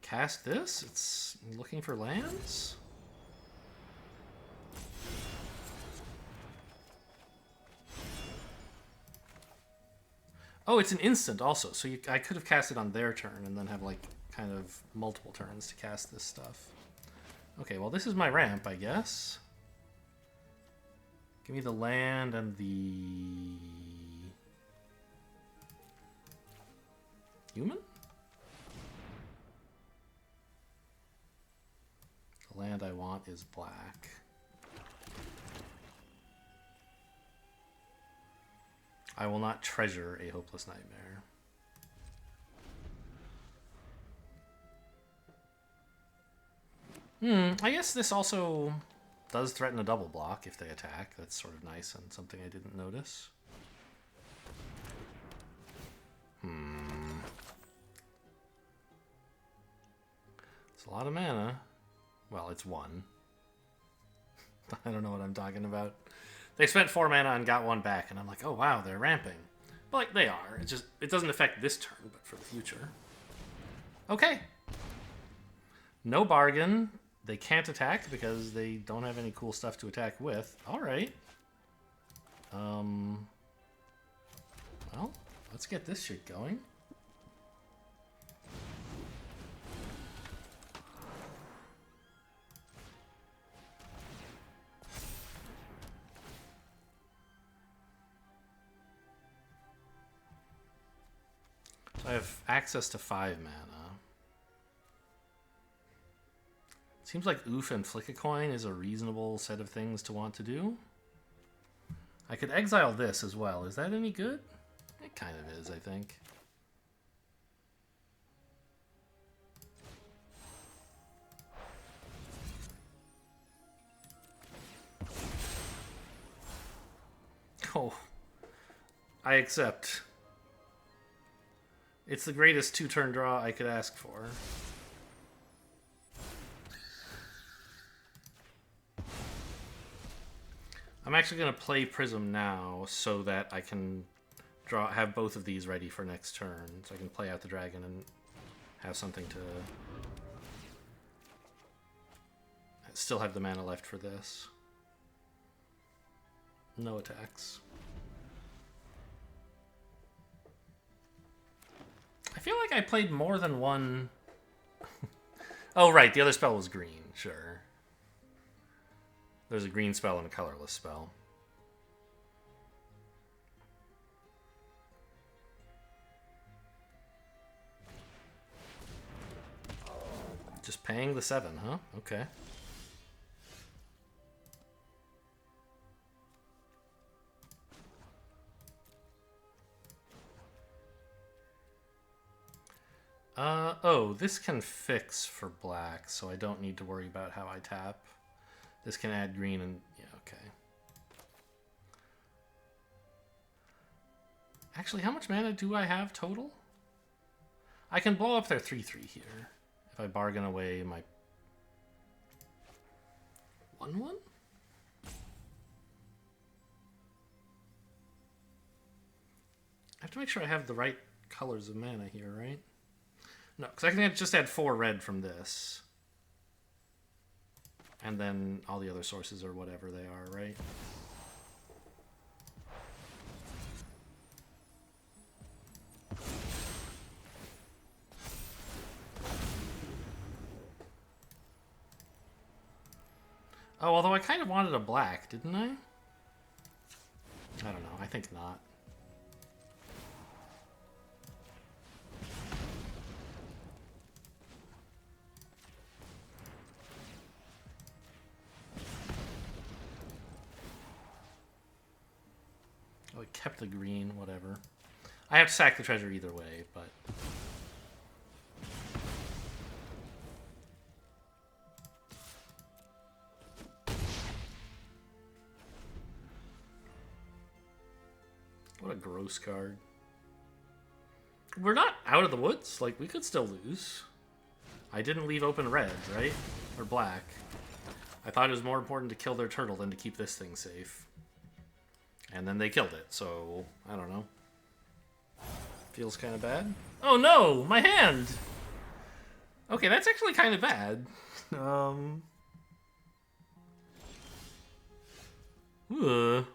cast this? It's looking for lands? Oh, it's an instant also. So I could have cast it on their turn and then have like kind of multiple turns to cast this stuff. Okay, well this is my ramp, I guess. Give me the land and the human? The land I want is black. I will not treasure a hopeless nightmare. I guess this also does threaten a double block if they attack. That's sort of nice and something I didn't notice. It's a lot of mana. Well, it's 1. I don't know what I'm talking about. They spent 4 mana and got 1 back, and I'm like, oh wow, they're ramping. But like, they are. It doesn't affect this turn, but for the future. Okay. No bargain. They can't attack because they don't have any cool stuff to attack with. Alright. Well, let's get this shit going. I have access to 5 mana. Seems like Oof and Flick a Coin is a reasonable set of things to want to do. I could exile this as well. Is that any good? It kind of is, I think. Oh, I accept. It's the greatest 2-turn draw I could ask for. I'm actually going to play Prism now so that I can have both of these ready for next turn. So I can play out the dragon and have something to still have the mana left for this. No attacks. I feel like I played more than one. Oh, right. The other spell was green. Sure. There's a green spell and a colorless spell. Just paying the 7, huh? Okay. Oh, this can fix for black, so I don't need to worry about how I tap. This can add green and... yeah, okay. Actually, how much mana do I have total? I can blow up their 3/3 here if I bargain away my 1/1? I have to make sure I have the right colors of mana here, right? No, because I can just add 4 red from this. And then all the other sources are whatever they are, right? Oh, although I kind of wanted a black, didn't I? I don't know. I think not. Oh, it kept the green, whatever. I have to sack the treasure either way, but... what a gross card. We're not out of the woods. Like, we could still lose. I didn't leave open red, right? Or black. I thought it was more important to kill their turtle than to keep this thing safe. And then they killed it, so I don't know. Feels kind of bad. Oh no, my hand! Okay, that's actually kind of bad. Ugh.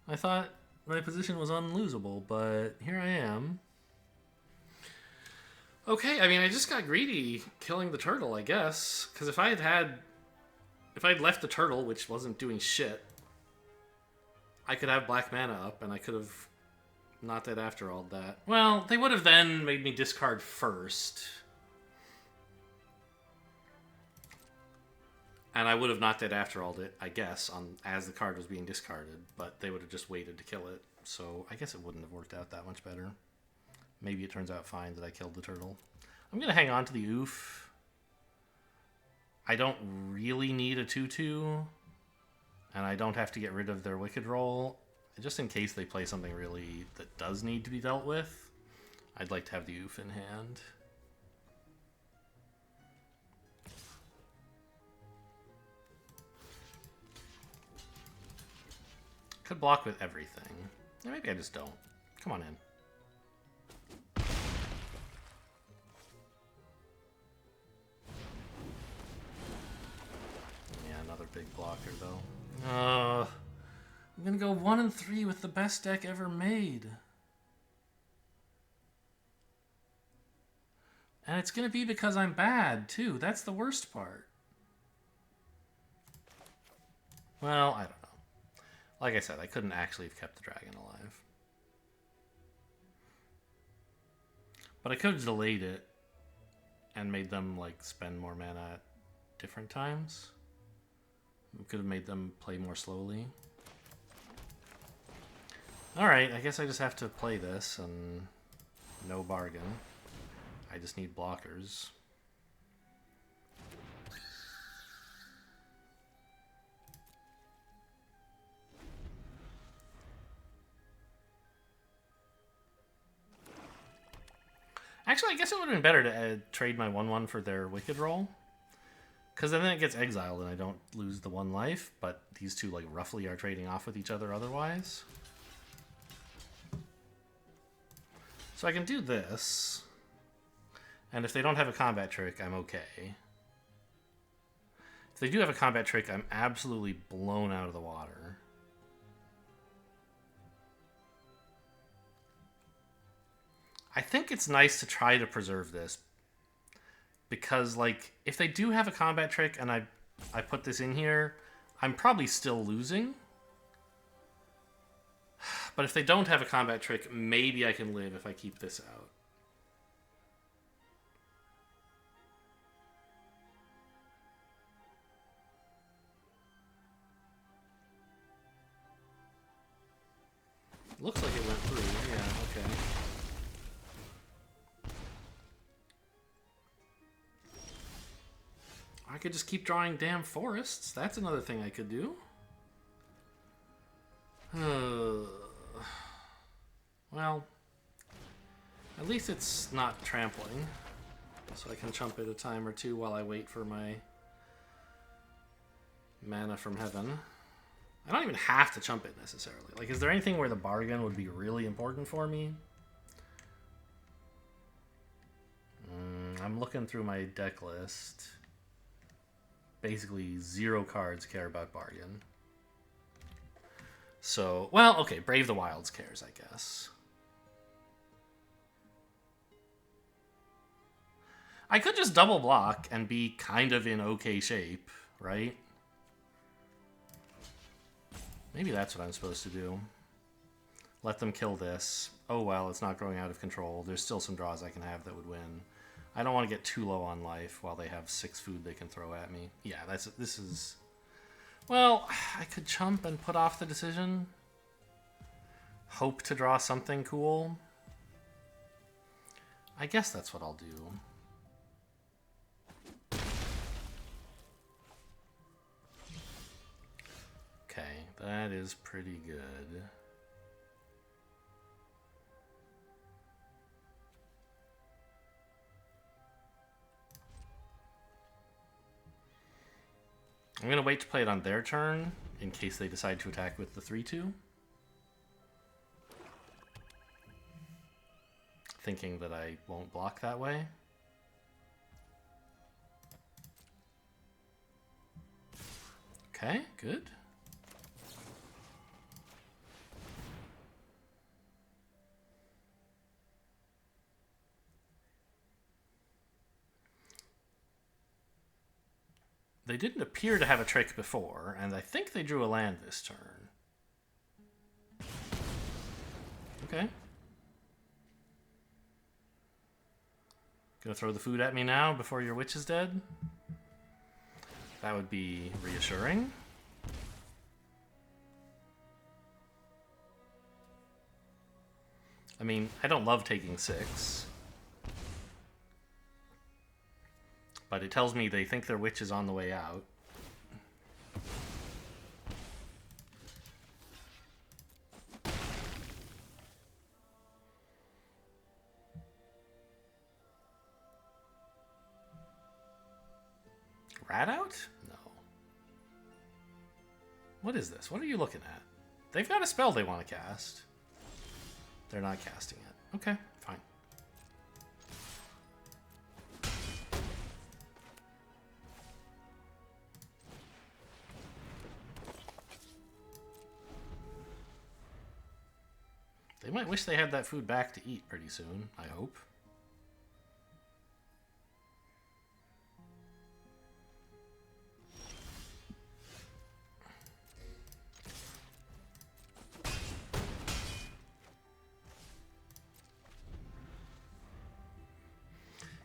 I thought my position was unlosable, but here I am. Okay, I mean, I just got greedy killing the turtle, I guess. Because if I'd left the turtle, which wasn't doing shit, I could have black mana up, and I could have not dead after all that. Well, they would have then made me discard first. And I would have not dead after all it, I guess, as the card was being discarded, but they would have just waited to kill it. So I guess it wouldn't have worked out that much better. Maybe it turns out fine that I killed the turtle. I'm going to hang on to the oof. I don't really need a 2/2, and I don't have to get rid of their Wicked Roll. Just in case they play something really that does need to be dealt with, I'd like to have the oof in hand. Could block with everything. Yeah, maybe I just don't. Come on in. Yeah, another big blocker, though. I'm gonna go 1-3 with the best deck ever made. And it's gonna be because I'm bad, too. That's the worst part. Well, I don't know. Like I said, I couldn't actually have kept the dragon alive. But I could have delayed it and made them, like, spend more mana at different times. We could have made them play more slowly. Alright, I guess I just have to play this and no bargain. I just need blockers. Actually, I guess it would have been better to trade my 1/1 for their Wicked Roll. Because then it gets exiled and I don't lose the 1 life, but these two, like, roughly are trading off with each other otherwise. So I can do this. And if they don't have a combat trick, I'm okay. If they do have a combat trick, I'm absolutely blown out of the water. I think it's nice to try to preserve this. Because, like, if they do have a combat trick and I put this in here, I'm probably still losing. But if they don't have a combat trick, maybe I can live if I keep this out. Looks like it went through. Yeah, okay. I could just keep drawing damn forests. That's another thing I could do. Well, at least it's not trampling. So I can chump it a time or two while I wait for my mana from heaven. I don't even have to chump it necessarily. Like, is there anything where the bargain would be really important for me? I'm looking through my deck list. Basically, 0 cards care about bargain. So, well, okay, Brave the Wilds cares, I guess. I could just double block and be kind of in okay shape, right? Maybe that's what I'm supposed to do. Let them kill this. Oh well, it's not growing out of control. There's still some draws I can have that would win. I don't want to get too low on life while they have 6 food they can throw at me. Yeah, this is... Well, I could chump and put off the decision. Hope to draw something cool. I guess that's what I'll do. Okay, that is pretty good. I'm going to wait to play it on their turn, in case they decide to attack with the 3/2. thinking that I won't block that way. Okay, good. They didn't appear to have a trick before, and I think they drew a land this turn. Okay. Gonna throw the food at me now before your witch is dead? That would be reassuring. I mean, I don't love taking 6. But it tells me they think their witch is on the way out. Rat out? No. What is this? What are you looking at? They've got a spell they want to cast. They're not casting it. Okay, fine. They might wish they had that food back to eat pretty soon, I hope.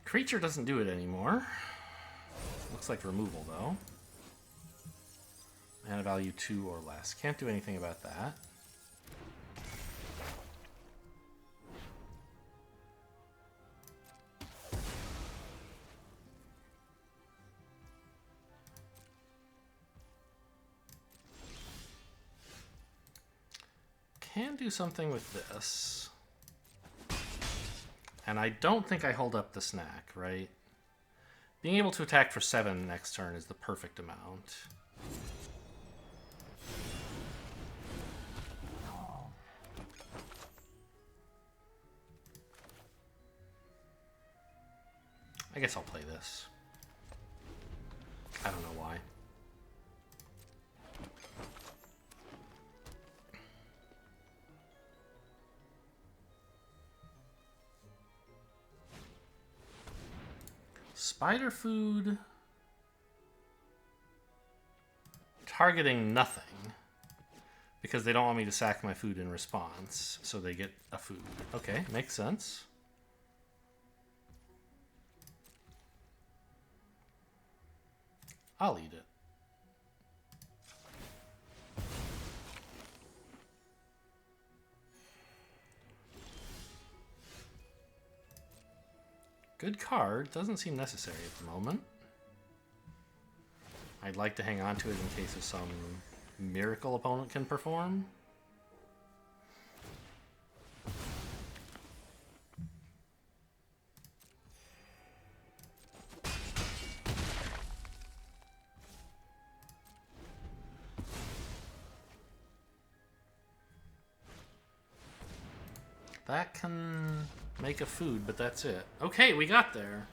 Creature doesn't do it anymore. Looks like removal, though. Mana value 2 or less. Can't do anything about that. Can do something with this. And I don't think I hold up the snack, right? Being able to attack for 7 next turn is the perfect amount. I guess I'll play this. I don't know why. Spider food. Targeting nothing. Because they don't want me to sack my food in response. So they get a food. Okay, makes sense. I'll eat it. Good card. Doesn't seem necessary at the moment. I'd like to hang on to it in case of some miracle opponent can perform. That can make a food, but that's it. Okay, we got there.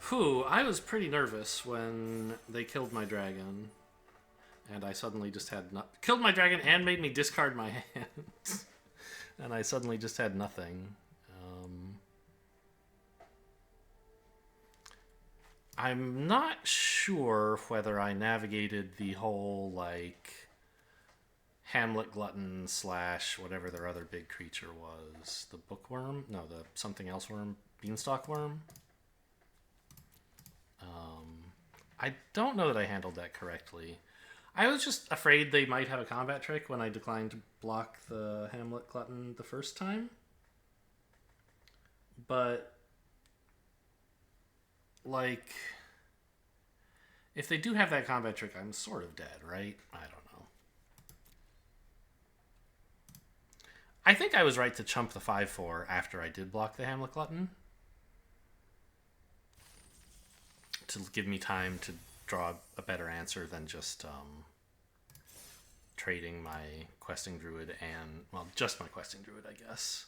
Whew, I was pretty nervous when they killed my dragon. And I suddenly just had killed my dragon and made me discard my hand. And I suddenly just had nothing. I'm not sure whether I navigated the whole, like, Hamlet Glutton / whatever their other big creature was. The bookworm? No, the something else worm. Beanstalk worm? I don't know that I handled that correctly. I was just afraid they might have a combat trick when I declined to block the Hamlet Glutton the first time. But, like, if they do have that combat trick, I'm sort of dead, right? I don't know. I think I was right to chump the 5/4 after I did block the Hamlet Glutton. To give me time to draw a better answer than just trading my Questing Druid and, well, just my Questing Druid, I guess,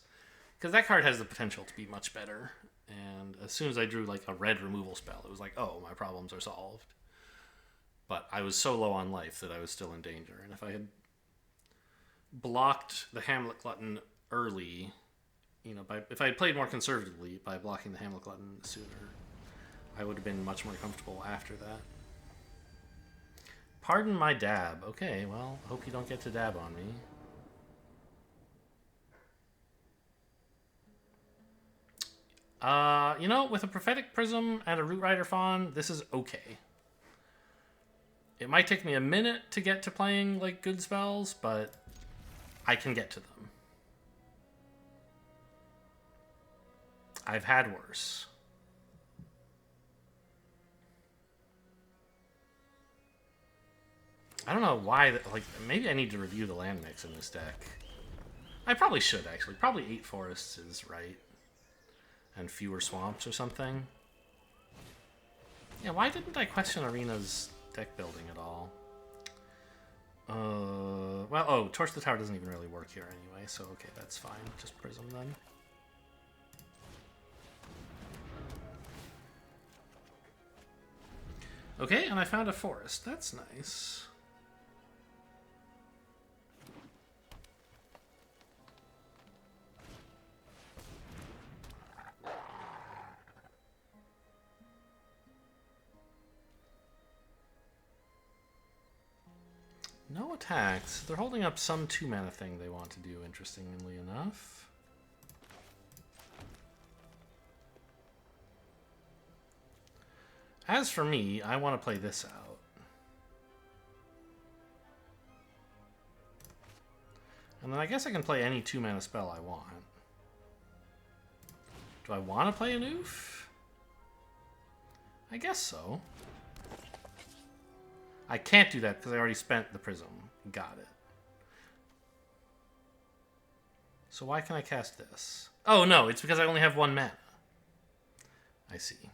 Because that card has the potential to be much better. And as soon as I drew like a red removal spell, it was like, oh, my problems are solved. But I was so low on life that I was still in danger. And if I had blocked the Hamlet Glutton early, you know, if I had played more conservatively by blocking the Hamlet Glutton sooner, I would have been much more comfortable after that. Pardon my dab. Okay, well, hope you don't get to dab on me. You know, with a Prophetic Prism and a Root Rider Fawn, this is okay. It might take me a minute to get to playing, like, good spells, but I can get to them. I've had worse. I don't know why, like, maybe I need to review the land mix in this deck. I probably should, actually. Probably 8 forests is right. And fewer swamps or something. Yeah, why didn't I question Arena's deck building at all? Well, oh, Torch the Tower doesn't even really work here anyway, so okay, that's fine. Just Prism then. Okay, and I found a forest. That's nice. No attacks. They're holding up some 2-mana thing they want to do, interestingly enough. As for me, I want to play this out. And then I guess I can play any 2-mana spell I want. Do I want to play an oof? I guess so. I can't do that because I already spent the Prism. Got it. So why can I cast this? Oh, no, it's because I only have 1 mana. I see.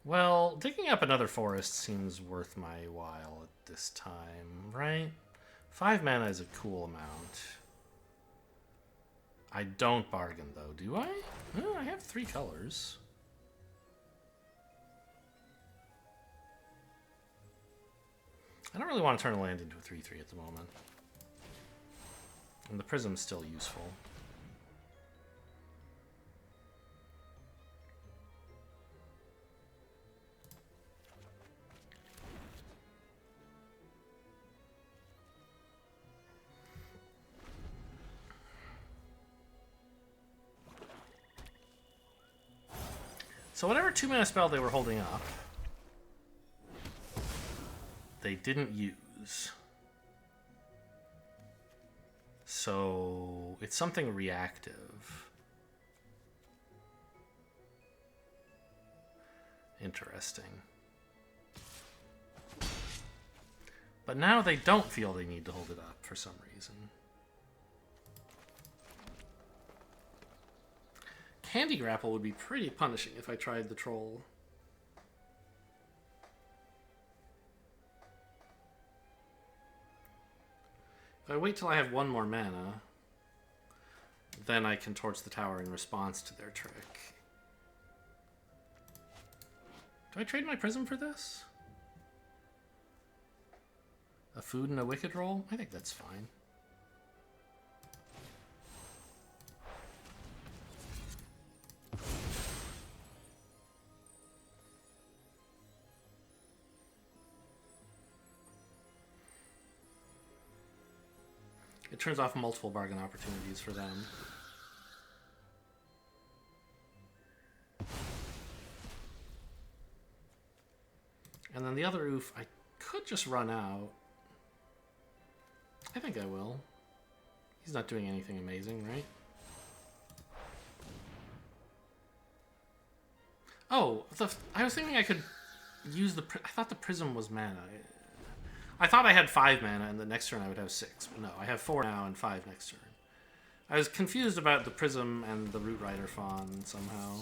Well, digging up another forest seems worth my while at this time, right? 5 mana is a cool amount. I don't bargain, though, do I? Oh, I have 3 colors. I don't really want to turn a land into a 3/3 at the moment. And the Prism's still useful. So whatever 2-mana spell they were holding up, they didn't use. So it's something reactive. Interesting. But now they don't feel they need to hold it up for some reason. Candy Grapple would be pretty punishing if I tried the Troll. If I wait till I have 1 more mana, then I can Torch the Tower in response to their trick. Do I trade my Prism for this? A food and a Wicked roll? I think that's fine. It turns off multiple bargain opportunities for them. And then the other oof, I could just run out. I think I will. He's not doing anything amazing, right? Oh, I was thinking I could use the... I thought the Prism was mana. I thought I had 5 mana, and the next turn I would have 6. But no, I have 4 now and 5 next turn. I was confused about the Prism and the Root Rider Fawn somehow.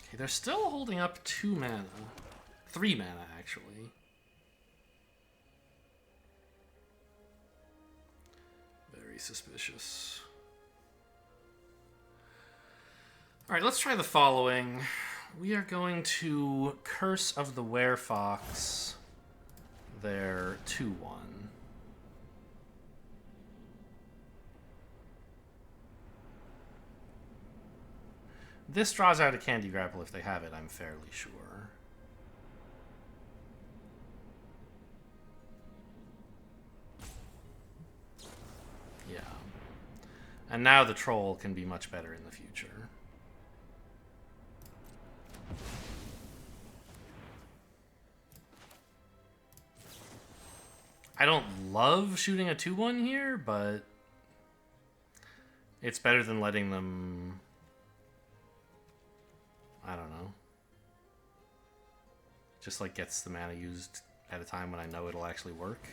Okay, they're still holding up 2 mana. 3 mana, actually. Very suspicious. Alright, let's try the following. We are going to Curse of the Werefox their 2-1. This draws out a Candy Grapple if they have it, I'm fairly sure. Yeah. And now the troll can be much better in the future. I don't love shooting a 2-1 here, but it's better than letting them... I don't know. Just like gets the mana used at a time when I know it'll actually work.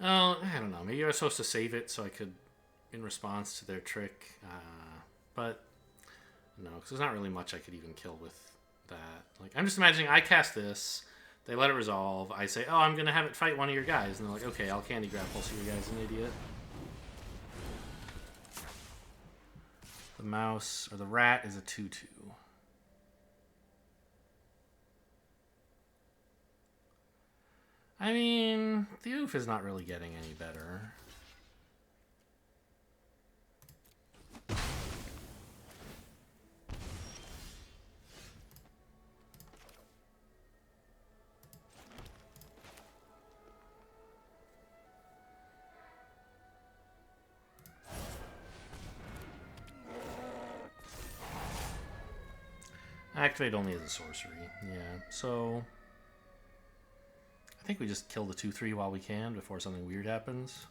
Oh, I don't know. Maybe I was supposed to save it so I could, in response to their trick. But no, because there's not really much I could even kill with that. Like, I'm just imagining I cast this, they let it resolve. I say, oh, I'm going to have it fight one of your guys. And they're like, okay, I'll Candy Grapple, so your guy's an idiot. The mouse, or the rat, is a 2-2. I mean, the oof is not really getting any better. Activate only as a sorcery. Yeah, so... I think we just kill the 2-3 while we can before something weird happens.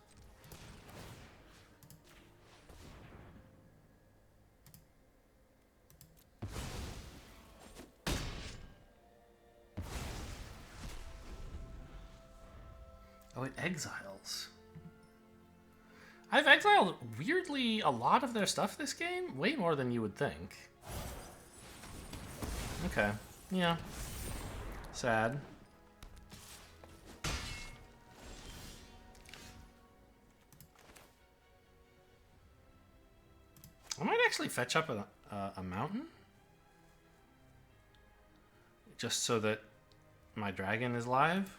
Oh, it exiles. I've exiled, weirdly, a lot of their stuff this game. Way more than you would think. Okay. Yeah. Sad. I might actually fetch up a mountain. Just so that my dragon is live.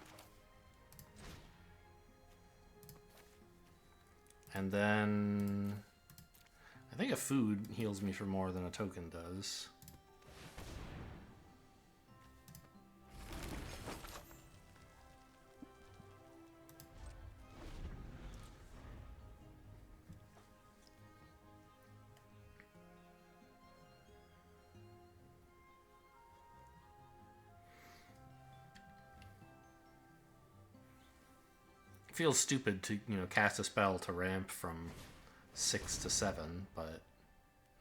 And then... I think a food heals me for more than a token does. Feels stupid to, you know, cast a spell to ramp from 6 to 7, but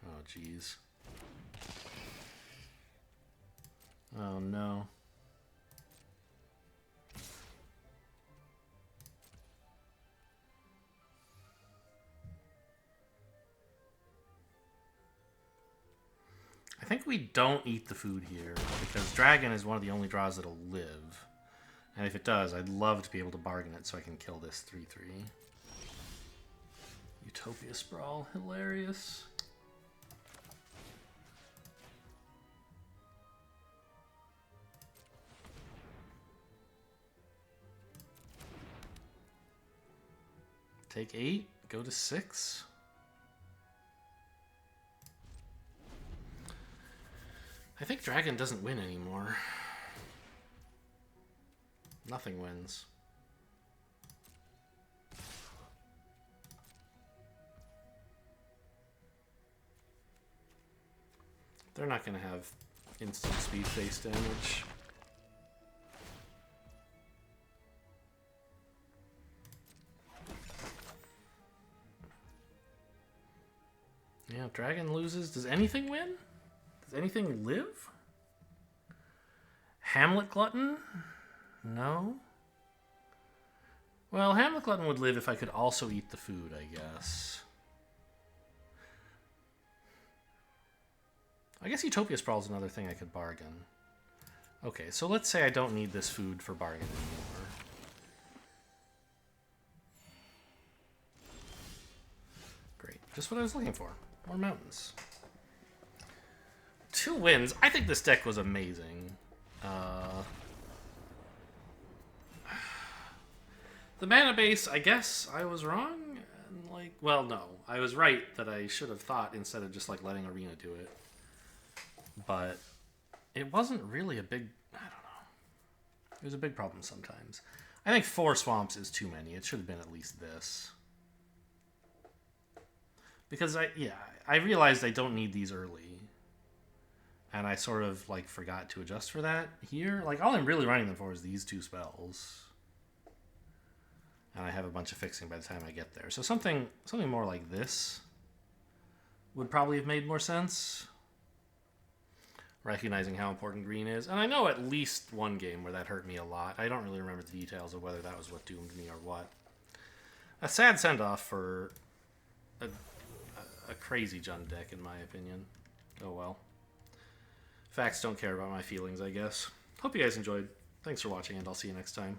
oh geez. Oh no. I think we don't eat the food here because dragon is one of the only draws that'll live. And if it does, I'd love to be able to bargain it so I can kill this 3-3. Utopia Sprawl, hilarious. Take 8, go to 6. I think dragon doesn't win anymore. Nothing wins. They're not going to have instant speed face damage. Yeah, Dragon loses. Does anything win? Does anything live? Hamlet Glutton? No. Well, Hamlet Glutton would live if I could also eat the food, I guess. I guess Utopia Sprawl is another thing I could bargain. Okay, so let's say I don't need this food for bargain anymore. Great. Just what I was looking for. More mountains. 2 wins. I think this deck was amazing. The mana base, I guess I was wrong. And like, well, no. I was right that I should have thought instead of just like letting Arena do it. But it wasn't really a big... I don't know. It was a big problem sometimes. I think 4 swamps is too many. It should have been at least this. Because I realized I don't need these early. And I sort of like forgot to adjust for that here. Like all I'm really running them for is these 2 spells. And I have a bunch of fixing by the time I get there. So something more like this would probably have made more sense. Recognizing how important green is. And I know at least one game where that hurt me a lot. I don't really remember the details of whether that was what doomed me or what. A sad send-off for a crazy Jund deck, in my opinion. Oh well. Facts don't care about my feelings, I guess. Hope you guys enjoyed. Thanks for watching, and I'll see you next time.